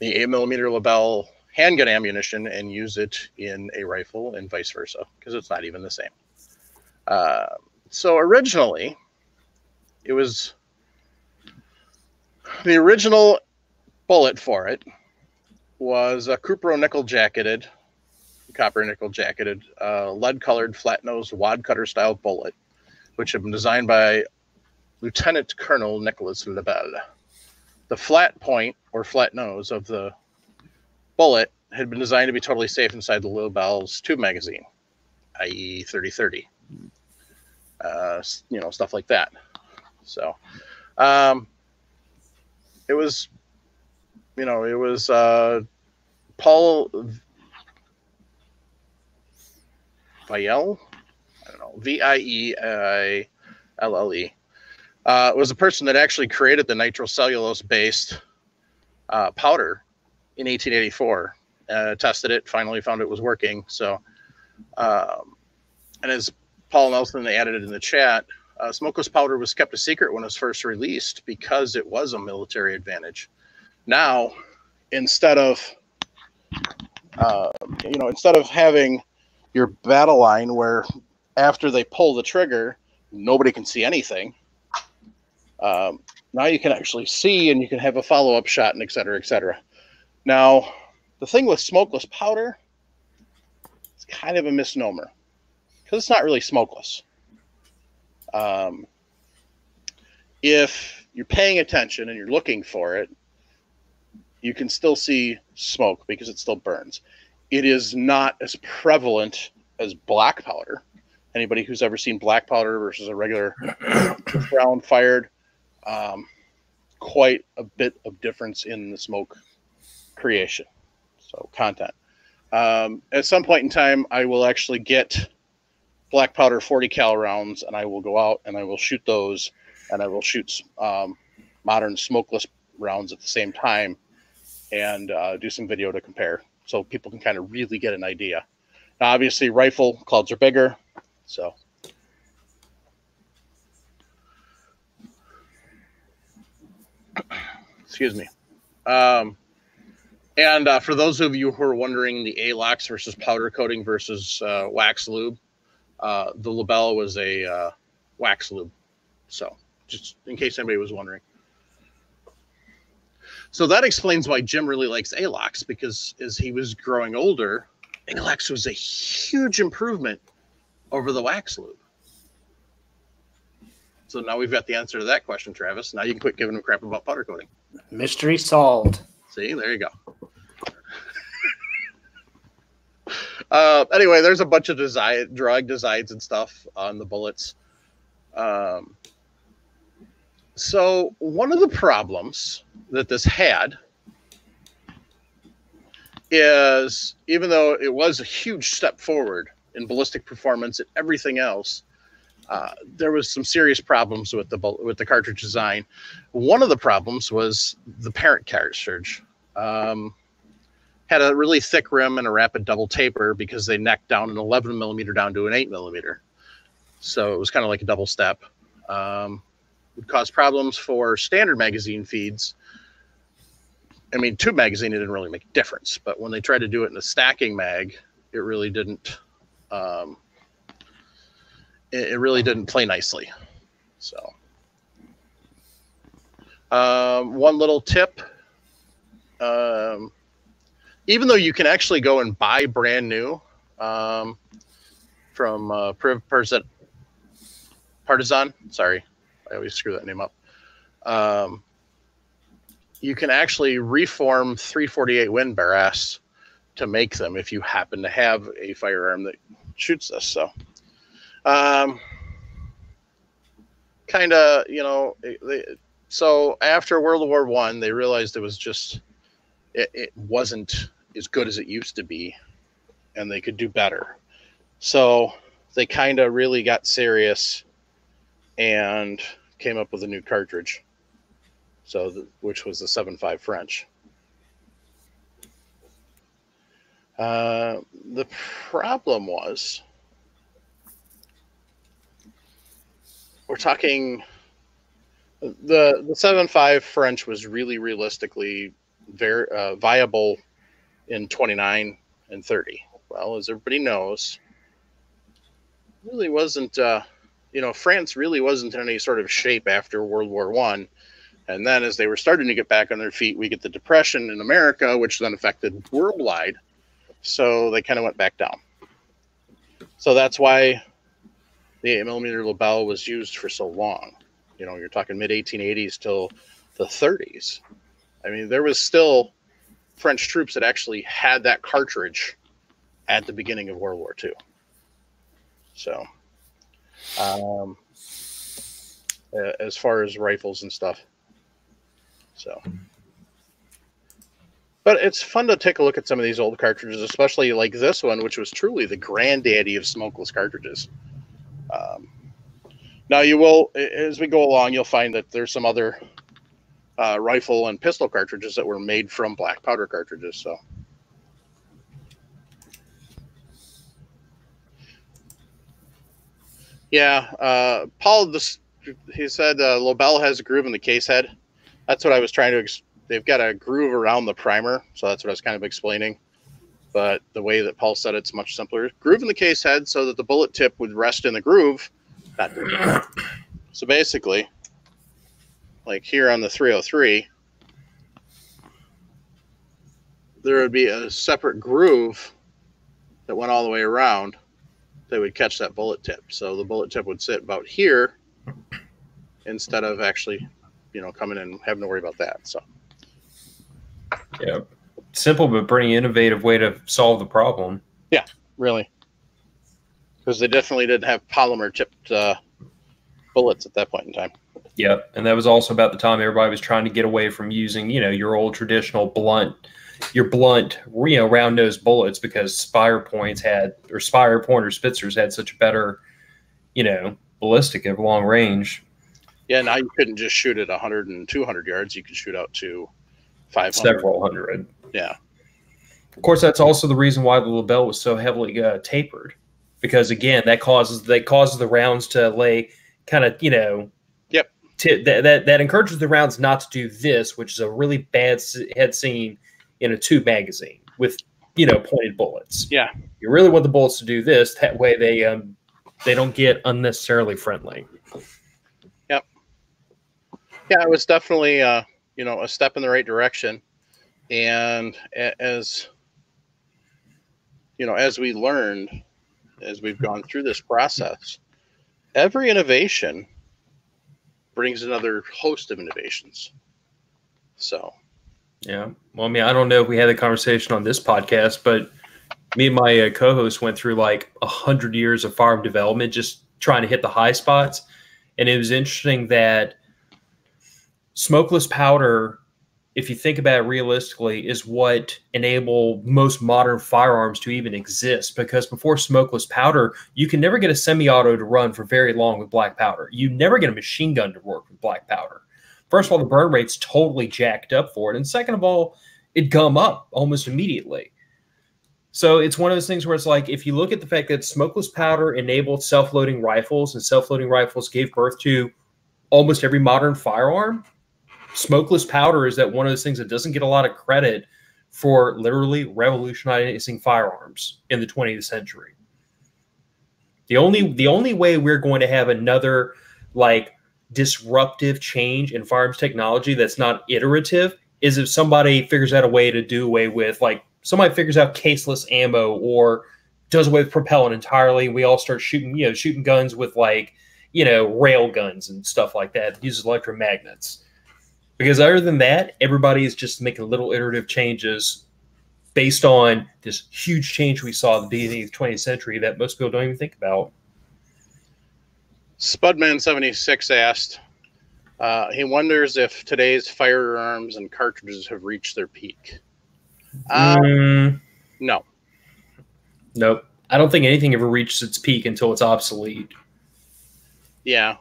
8mm Lebel handgun ammunition and use it in a rifle and vice versa, because it's not even the same. So originally, it was the original bullet for it was a copper nickel jacketed, lead-colored, flat-nosed wad cutter style bullet, which had been designed by Lieutenant Colonel Nicholas Lebel. The flat point or flat nose of the bullet had been designed to be totally safe inside the Lebel's tube magazine, i.e. 30-30. Stuff like that. So, it was Paul Vielle, I don't know, Vielle. Was a person that actually created the nitrocellulose-based powder in 1884. Tested it, finally found it was working. So, and as Paul Nelson added it in the chat, smokeless powder was kept a secret when it was first released because it was a military advantage. Now, instead of having your battle line where after they pull the trigger, nobody can see anything. Now you can actually see, and you can have a follow-up shot, and et cetera, et cetera. Now, the thing with smokeless powder, it's kind of a misnomer because it's not really smokeless. If you're paying attention and you're looking for it, you can still see smoke because it still burns. it is not as prevalent as black powder. Anybody who's ever seen black powder versus a regular round fired, quite a bit of difference in the smoke creation, so content. At some point in time, I will actually get black powder 40 cal rounds, and I will go out and I will shoot those, and I will shoot modern smokeless rounds at the same time, and do some video to compare, so people can kind of really get an idea. Now, obviously, rifle clouds are bigger, so. Excuse me. And for those of you who are wondering, the ALOX versus powder coating versus wax lube, the Lebel was a wax lube. So just in case anybody was wondering. So that explains why Jim really likes ALOX, because as he was growing older, ALOX was a huge improvement over the wax lube. So now we've got the answer to that question, Travis. Now you can quit giving him crap about powder coating. Mystery solved. See, there you go. Anyway, there's a bunch of drug designs and stuff on the bullets. So one of the problems that this had is, even though it was a huge step forward in ballistic performance and everything else, there was some serious problems with the cartridge design. One of the problems was the parent cartridge. Had a really thick rim and a rapid double taper because they necked down an 11 millimeter down to an 8 millimeter. So it was kind of like a double step. Would cause problems for standard magazine feeds. I mean, tube magazine, it didn't really make a difference, but when they tried to do it in a stacking mag, it really didn't. It really didn't play nicely. So, one little tip. Even though you can actually go and buy brand new from Partisan, sorry, I always screw that name up. You can actually reform 348 Win brass to make them if you happen to have a firearm that shoots this. So, kind of, you know, so after World War I, they realized it was just, it wasn't as good as it used to be, and they could do better. So they kind of really got serious and came up with a new cartridge, which was the 7.5 French. The problem was, we're talking, the 7.5 French was really realistically very viable in 29 and 30. Well, as everybody knows, really wasn't, you know, France really wasn't in any sort of shape after World War I. And then as they were starting to get back on their feet, we get the Depression in America, which then affected worldwide. So they kind of went back down. So that's why the 8 millimeter Lebel was used for so long. You know, you're talking mid 1880s till the 30s. I mean, there was still French troops that actually had that cartridge at the beginning of World War II. So, as far as rifles and stuff. So, but it's fun to take a look at some of these old cartridges, especially like this one, which was truly the granddaddy of smokeless cartridges. Now you will, as we go along, you'll find that there's some other rifle and pistol cartridges that were made from black powder cartridges. So, yeah, Paul, he said Lebel has a groove in the case head. That's what I was trying to. They've got a groove around the primer, so that's what I was kind of explaining. But the way that Paul said it's much simpler. Groove in the case head so that the bullet tip would rest in the groove. So basically, like here on the 303, there would be a separate groove that went all the way around that would catch that bullet tip. So the bullet tip would sit about here instead of actually, you know, coming in and having to worry about that. So, yeah. simple but pretty innovative way to solve the problem. Yeah, really. Because they definitely didn't have polymer tipped bullets at that point in time. Yep, and that was also about the time everybody was trying to get away from using, your old traditional blunt, round nosed bullets, because Spire Point or Spitzers had such a better, ballistic of long range. Yeah, now you couldn't just shoot at 100 and 200 yards. You could shoot out to 500. Several hundred. Yeah. Of course, that's also the reason why the Lebel was so heavily tapered, because again, that causes the rounds to lay kind of, Yep. That encourages the rounds not to do this, which is a really bad head scene in a tube magazine with pointed bullets. Yeah. You really want the bullets to do this. That way they don't get unnecessarily friendly. Yep. Yeah, it was definitely a step in the right direction, and as we learned, as we've gone through this process, every innovation brings another host of innovations. So, yeah. Well, I mean, I don't know if we had a conversation on this podcast, but me and my co-host went through like 100 years of firearm development, just trying to hit the high spots. And it was interesting that smokeless powder, if you think about it realistically, is what enabled most modern firearms to even exist. Because before smokeless powder, you can never get a semi-auto to run for very long with black powder. You never get a machine gun to work with black powder. First of all, the burn rate's totally jacked up for it. And second of all, it'd gum up almost immediately. So it's one of those things where it's like, if you look at the fact that smokeless powder enabled self-loading rifles, and self-loading rifles gave birth to almost every modern firearm, smokeless powder is that one of those things that doesn't get a lot of credit for literally revolutionizing firearms in the 20th century. The only way we're going to have another like disruptive change in firearms technology that's not iterative is if somebody figures out a way to do away with, like, somebody figures out caseless ammo or does away with propellant entirely, and we all start shooting guns with rail guns and stuff like that. It uses electromagnets. Because other than that, everybody is just making little iterative changes based on this huge change we saw at the beginning of the 20th century that most people don't even think about. Spudman76 asked, he wonders if today's firearms and cartridges have reached their peak. No. Nope. I don't think anything ever reaches its peak until it's obsolete. Yeah.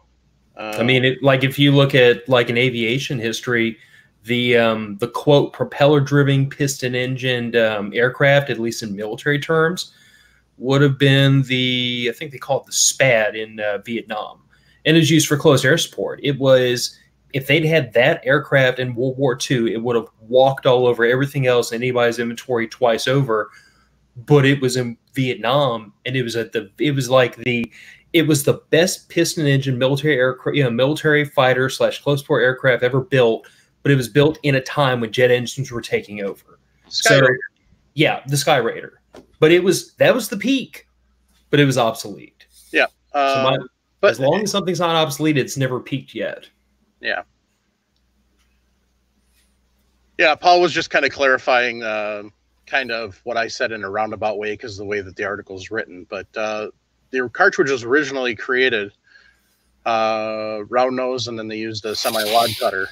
I mean, if you look at like in aviation history, the quote propeller-driven piston-engined aircraft, at least in military terms, would have been I think they call it the SPAD in Vietnam, and it was used for close air support. It was, if they'd had that aircraft in World War II, it would have walked all over everything else in anybody's inventory twice over. But it was in Vietnam, and it was the best piston engine military aircraft, military fighter / close support aircraft ever built. But it was built in a time when jet engines were taking over. Skyraider. Yeah, the Skyraider. But that was the peak, but it was obsolete. Yeah. But as long as something's not obsolete, it's never peaked yet. Yeah. Yeah, Paul was just kind of clarifying kind of what I said in a roundabout way because of the way that the article is written. But the cartridge was originally created round nose, and then they used a semi-wad cutter.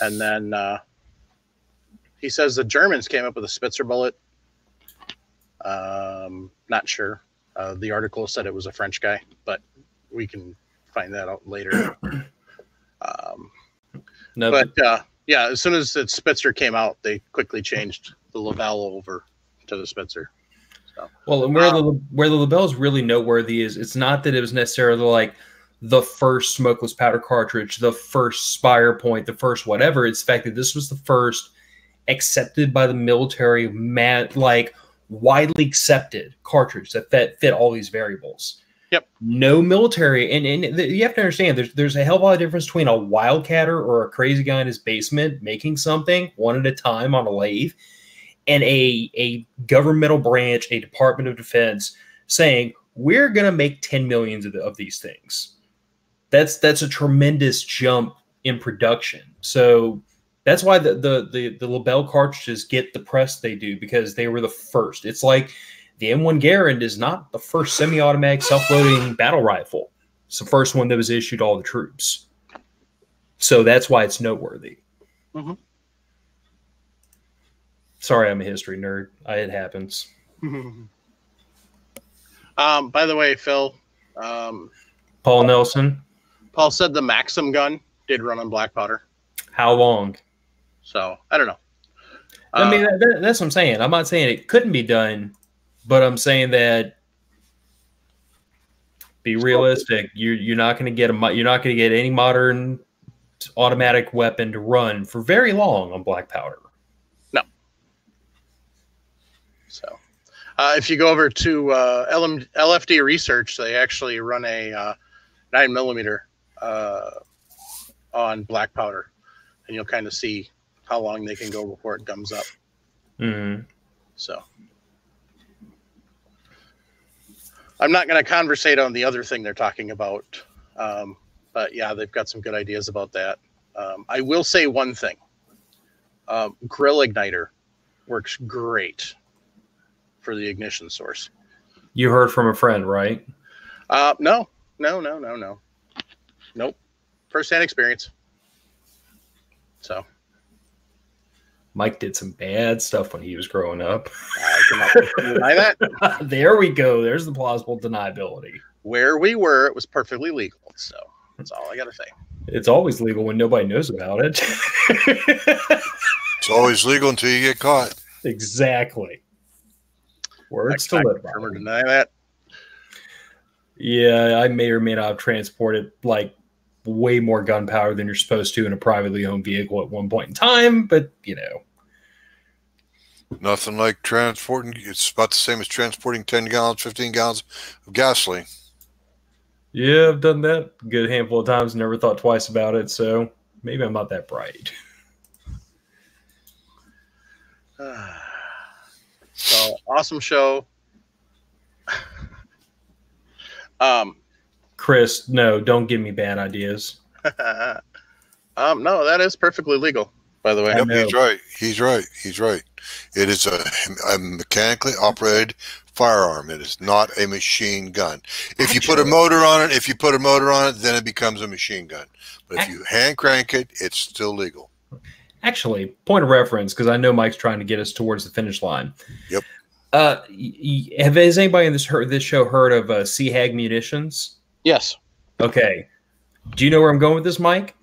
And then he says the Germans came up with a Spitzer bullet. Not sure. The article said it was a French guy, but we can find that out later. Yeah, as soon as the Spitzer came out, they quickly changed the Lebel over to the Spitzer. So, well, and where the Lebel is really noteworthy is it's not that it was necessarily like the first smokeless powder cartridge, the first Spire Point, the first whatever. It's the fact that this was the first accepted by the military, widely accepted cartridge that fit all these variables. Yep. No military, and you have to understand there's a hell of a lot of difference between a wildcatter or a crazy guy in his basement making something one at a time on a lathe, and a governmental branch, a Department of Defense saying we're going to make 10 million of these things. That's a tremendous jump in production. So That's why the LaBelle cartridges get the press they do, because they were the first. It's like the M1 Garand is not the first semi-automatic self-loading battle rifle. It's the first one that was issued to all the troops. So that's why it's noteworthy. Mm-hmm. Sorry, I'm a history nerd. It happens. By the way, Phil, Paul Nelson. Paul said the Maxim gun did run on black powder. How long? So I don't know. I mean, that's what I'm saying. I'm not saying it couldn't be done, but I'm saying that be realistic. You're not going to get any modern automatic weapon to run for very long on black powder. No. So if you go over to LFD Research, they actually run a 9mm on black powder, and you'll kind of see how long they can go before it gums up. Mm-hmm. So I'm not going to conversate on the other thing they're talking about, but yeah, they've got some good ideas about that. I will say one thing: grill igniter works great for the ignition source. You heard from a friend, right? No. Nope. First-hand experience. So Mike did some bad stuff when he was growing up. I cannot deny that. There we go. There's the plausible deniability. Where we were, it was perfectly legal. So that's all I got to say. It's always legal when nobody knows about it. It's always legal until you get caught. Exactly. Words to live by. Confirm or deny that. Yeah, I may or may not have transported like way more gunpowder than you're supposed to in a privately owned vehicle at one point in time, but you know. Nothing like transporting. It's about the same as transporting 10 gallons, 15 gallons of gasoline. Yeah, I've done that a good handful of times, never thought twice about it, so maybe I'm not that bright. So awesome show. Chris, no, don't give me bad ideas. No, that is perfectly legal, by the way. Yep, he's right. He's right. He's right. It is a mechanically operated firearm. It is not a machine gun. If you put a motor on it, then it becomes a machine gun. But if you hand crank it, it's still legal. Actually, point of reference, because I know Mike's trying to get us towards the finish line. Yep. Has anybody in this show heard of CHAG munitions? Yes. Okay. Do you know where I'm going with this, Mike?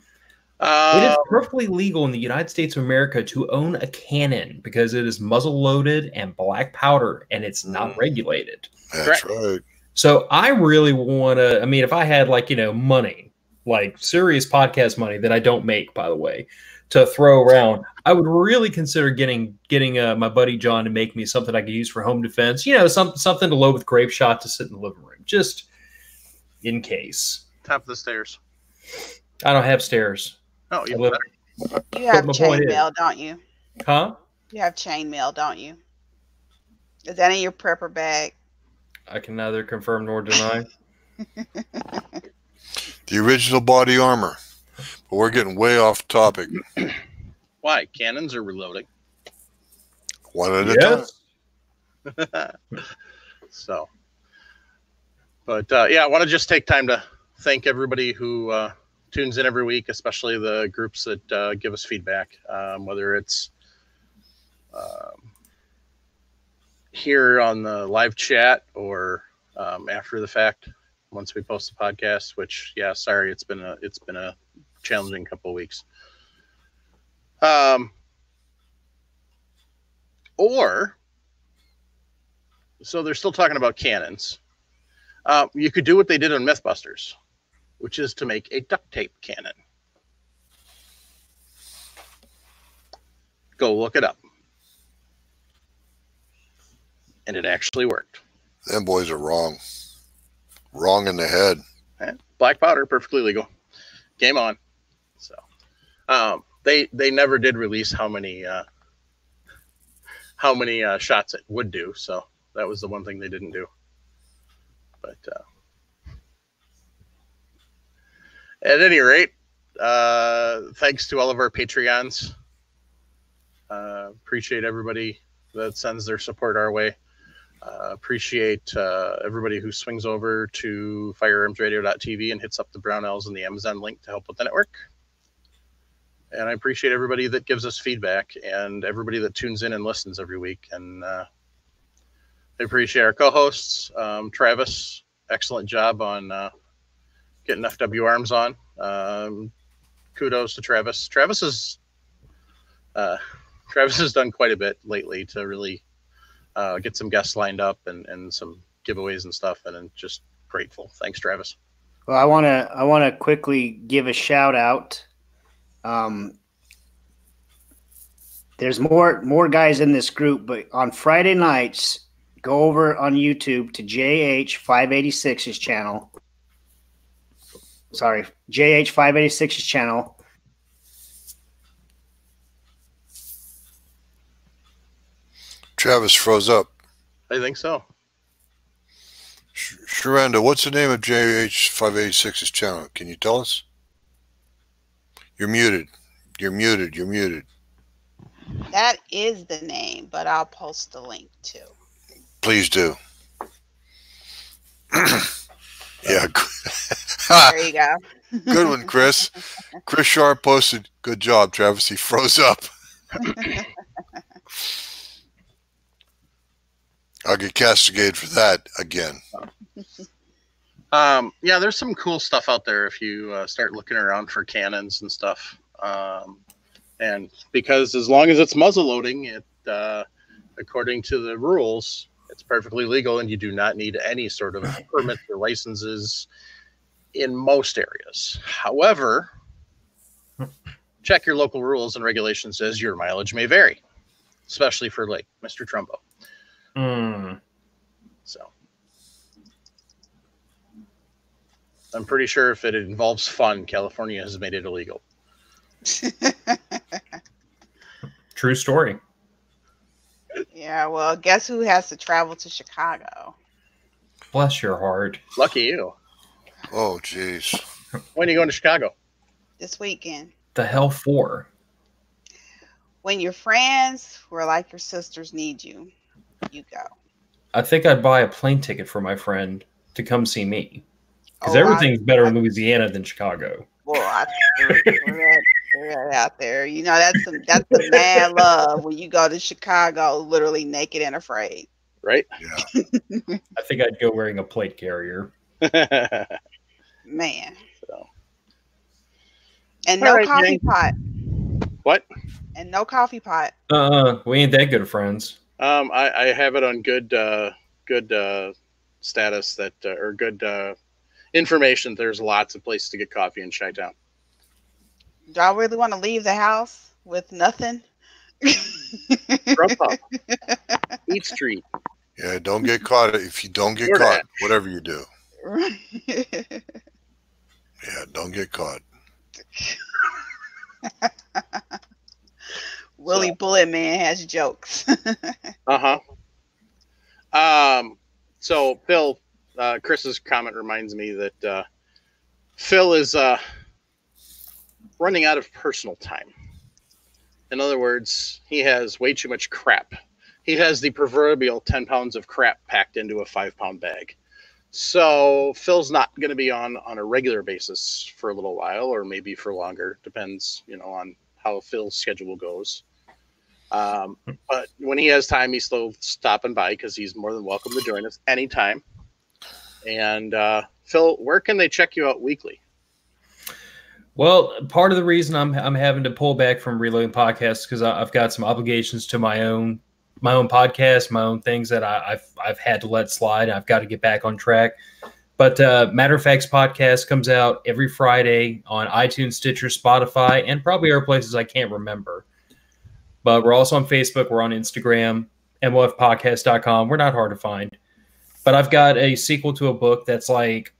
It is Uh, perfectly legal in the United States of America to own a cannon because it is muzzle loaded and black powder, and it's not regulated. That's Correct. right. So I really want to. I mean, if I had money, like serious podcast money that I don't make, by the way, to throw around, I would really consider getting my buddy John to make me something I could use for home defense. You know, something to load with grape shot to sit in the living room, just in case. top of the stairs. I don't have stairs. Oh, you live- better. You have my point is- chainmail, don't you? Huh? You have chainmail, don't you? Is that in your prepper bag? I can neither confirm nor deny. The original body armor. But we're getting way off topic. Why? Cannons are reloading. One at a time. So, but yeah, I want to just take time to thank everybody who tunes in every week, especially the groups that give us feedback, whether it's here on the live chat or after the fact once we post the podcast. Which, yeah, sorry, it's been a challenging couple of weeks. Or so they're still talking about cannons. You could do what they did on Mythbusters, which is to make a duct tape cannon. Go look it up. And it actually worked. Them boys are wrong. Wrong in the head. Black powder, perfectly legal. Game on. So they never did release how many shots it would do. So that was the one thing they didn't do. But at any rate, thanks to all of our Patreons Appreciate everybody that sends their support our way. Appreciate everybody who swings over to firearmsradio.tv and hits up the Brownells and the Amazon link to help with the network. And I appreciate everybody that gives us feedback and everybody that tunes in and listens every week. And I appreciate our co-hosts. Travis, excellent job on getting FW Arms on. Kudos to Travis. Travis has done quite a bit lately to really get some guests lined up and some giveaways and stuff. And I'm just grateful. Thanks, Travis. Well, I want to quickly give a shout out. There's more guys in this group, but on Friday nights, go over on YouTube to JH586's channel. Sorry, JH586's channel. Travis froze up. I think so. Sharanda, what's the name of JH586's channel? Can you tell us? You're muted. You're muted. You're muted. That is the name, but I'll post the link too. Please do. Yeah. There you go. Good one, Chris. Chris Sharp posted, good job, Travis. He froze up. I'll get castigated for that again. Yeah, there's some cool stuff out there if you start looking around for cannons and stuff. And because as long as it's muzzle loading, it according to the rules, it's perfectly legal, and you do not need any sort of permits or licenses in most areas. However, check your local rules and regulations as your mileage may vary, especially for like Mr. Trumbo. So I'm pretty sure if it involves fun, California has made it illegal. True story. Yeah, well, guess who has to travel to Chicago? Bless your heart. Lucky you. Oh, jeez. When are you going to Chicago? This weekend. The hell for? When your friends who are like your sisters need you, you go. I think I'd buy a plane ticket for my friend to come see me. Because Oh, everything's better in Louisiana than Chicago. Well, I threw that out there. You know, that's some mad love when you go to Chicago literally naked and afraid. Right? Yeah. I think I'd go wearing a plate carrier. Man. So. And All no right, coffee gang. pot. What? And no coffee pot. We ain't that good of friends. I have it on good status that or good information. There's lots of places to get coffee in Chi-Town. Do I really want to leave the house with nothing? Trump up. Eat Street. Yeah, don't get caught. If you don't get Word caught, at. whatever you do. Yeah. Yeah, don't get caught. Willie Bullet Man has jokes. So Phil, Chris's comment reminds me that Phil is running out of personal time. In other words, he has way too much crap. He has the proverbial 10 pounds of crap packed into a 5-pound bag. So Phil's not going to be on a regular basis for a little while, or maybe for longer. Depends, on how Phil's schedule goes. But when he has time, he's still stopping by because he's more than welcome to join us anytime. And Phil, where can they check you out weekly? Well, part of the reason I'm having to pull back from Reloading Podcasts because I've got some obligations to my own podcast, my own things that I've had to let slide. I've got to get back on track. But Matter of Facts podcast comes out every Friday on iTunes, Stitcher, Spotify, and probably other places I can't remember. But we're also on Facebook. We're on Instagram, MOFpodcast.com. We're not hard to find. But I've got a sequel to a book that's like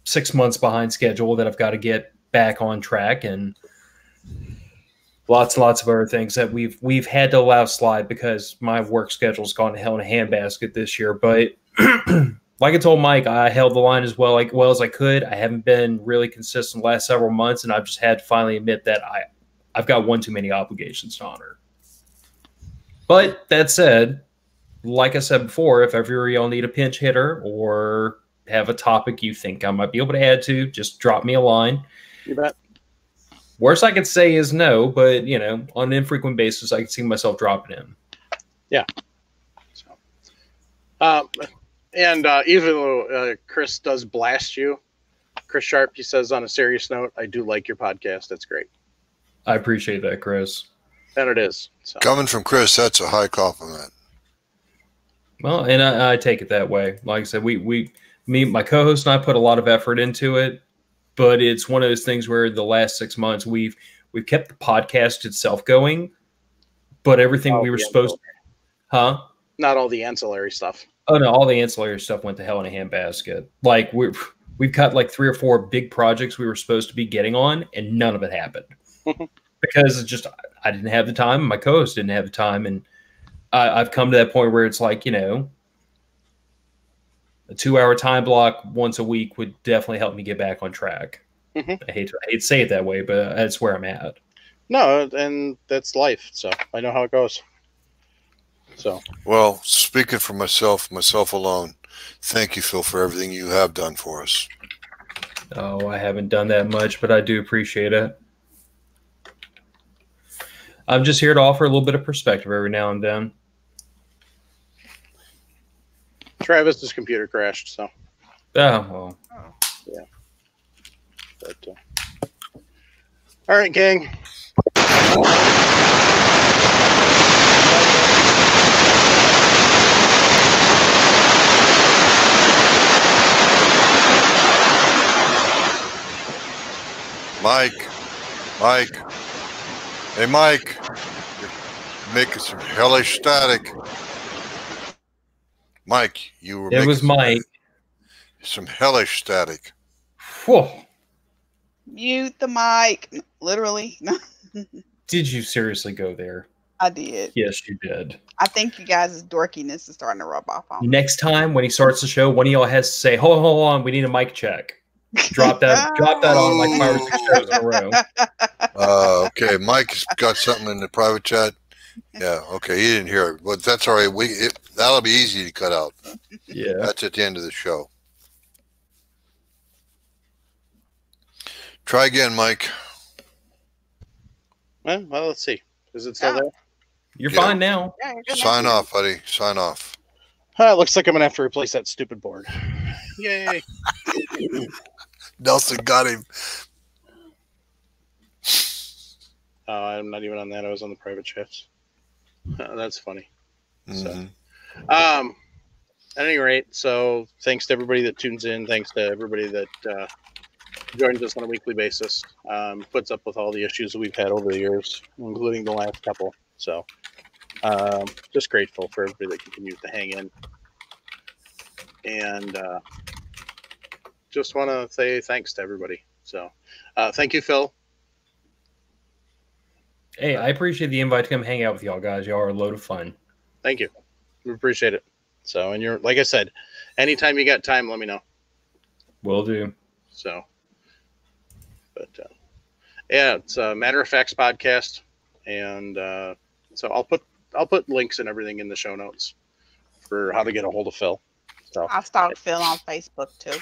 6 months behind schedule that I've got to get back on track, and lots and lots of other things that we've had to allow slide because my work schedule's gone to hell in a handbasket this year. But like I told Mike, I held the line as well as I could. I haven't been really consistent the last several months, and I've just had to finally admit that I've got one too many obligations to honor. But that said, like I said before, if ever y'all need a pinch hitter or have a topic you think I might be able to add to, just drop me a line. You bet. Worst I could say is no, but you know, on an infrequent basis, I can see myself dropping in. Yeah. So, even though Chris does blast you, Chris Sharp, he says on a serious note, I do like your podcast. That's great. I appreciate that, Chris. And it is. So. Coming from Chris, that's a high compliment. Well, and I take it that way. Like I said, my co-host and I put a lot of effort into it, but it's one of those things where the last 6 months we've kept the podcast itself going, but everything we were supposed to, not all the ancillary stuff. Oh no, all the ancillary stuff went to hell in a handbasket. Like we've got like 3 or 4 big projects we were supposed to be getting on, and none of it happened because it's just I didn't have the time, and my co-host didn't have the time, and I've come to that point where it's like, you know, a 2-hour time block once a week would definitely help me get back on track. I hate to say it that way, but that's where I'm at. No, and that's life. So I know how it goes. So, well, speaking for myself alone, thank you, Phil, for everything you have done for us. Oh, I haven't done that much, but I do appreciate it. I'm just here to offer a little bit of perspective every now and then. Travis's computer crashed, so. Oh, well. Yeah. But, all right, gang. Mike. Hey, Mike. You're making some hellish static. Mike, you were It was Mike. Some hellish static. Whoa. Mute the mic. Literally. Did you seriously go there? I did. Yes, you did. I think you guys' dorkiness is starting to rub off on me. Next time when he starts the show, one of y'all has to say, hold on, we need a mic check. Drop that on like 5 or 6 shows in a row. Okay, Mike's got something in the private chat. Yeah, okay, he didn't hear it, but that's all right. That'll be easy to cut out. Yeah, that's at the end of the show. Try again, Mike. Well, let's see. Is it still there? You're fine now. Yeah, sign off, buddy. Sign off. It looks like I'm gonna have to replace that stupid board. Yay! Nelson got him. I'm not even on that. I was on the private chats. That's funny. Mm-hmm. So, at any rate, so thanks to everybody that tunes in. Thanks to everybody that joins us on a weekly basis. Puts up with all the issues that we've had over the years, including the last couple. So, just grateful for everybody that continues to hang in. And just want to say thanks to everybody. So, thank you, Phil. Hey, I appreciate the invite to come hang out with y'all guys. Y'all are a load of fun. Thank you. We appreciate it. So, and you're, like I said, anytime you got time, let me know. Will do. So, but yeah, it's a Matter of Facts podcast, and so I'll put links and everything in the show notes for how to get a hold of Phil. So I'll stalk Phil on Facebook too.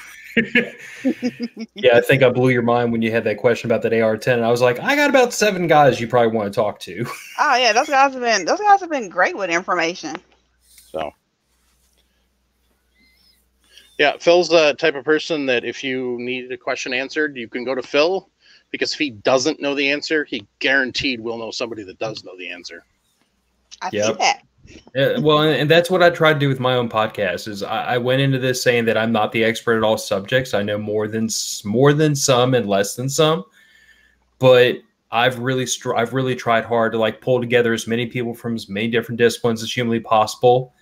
Yeah, I think I blew your mind when you had that question about that AR-10. And I was like, I got about 7 guys you probably want to talk to. Oh yeah, those guys have been great with information. So yeah, Phil's the type of person that if you need a question answered, you can go to Phil, because if he doesn't know the answer, he guaranteed will know somebody that does know the answer. I see that. Yeah, well, and that's what I try to do with my own podcast. Is I went into this saying that I'm not the expert at all subjects. I know more than some and less than some, but I've really tried hard to like pull together as many people from as many different disciplines as humanly possible.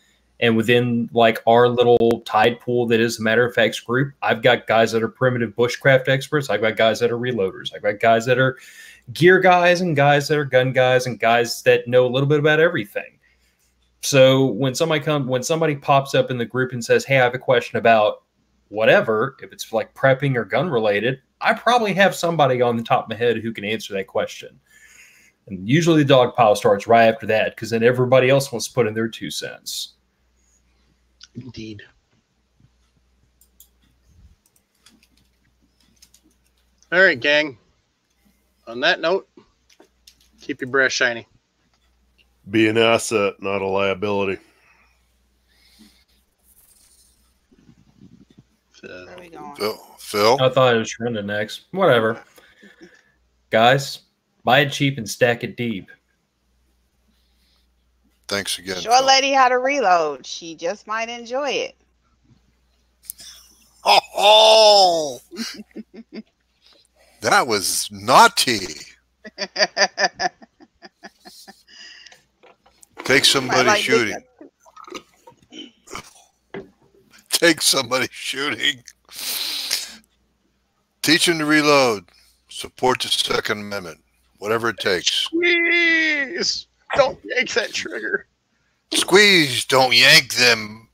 And within like our little tide pool that is the Matter of Facts group, I've got guys that are primitive bushcraft experts. I've got guys that are reloaders. I've got guys that are gear guys and guys that are gun guys and guys that know a little bit about everything. So when somebody pops up in the group and says, hey, I have a question about whatever, if it's like prepping or gun related, I probably have somebody on the top of my head who can answer that question. And usually the dog pile starts right after that because then everybody else wants to put in their 2 cents. Indeed. All right, gang. On that note, keep your brass shiny. Be an asset, not a liability. Where are we going? Phil? I thought it was Trenda next. Whatever. Guys, buy it cheap and stack it deep. Thanks again. Show a Phil. lady how to reload. She just might enjoy it. Oh! That was naughty. Take somebody like shooting. Take somebody shooting. Teach them to reload. Support the Second Amendment. Whatever it takes. Squeeze! Don't yank that trigger. Squeeze, don't yank them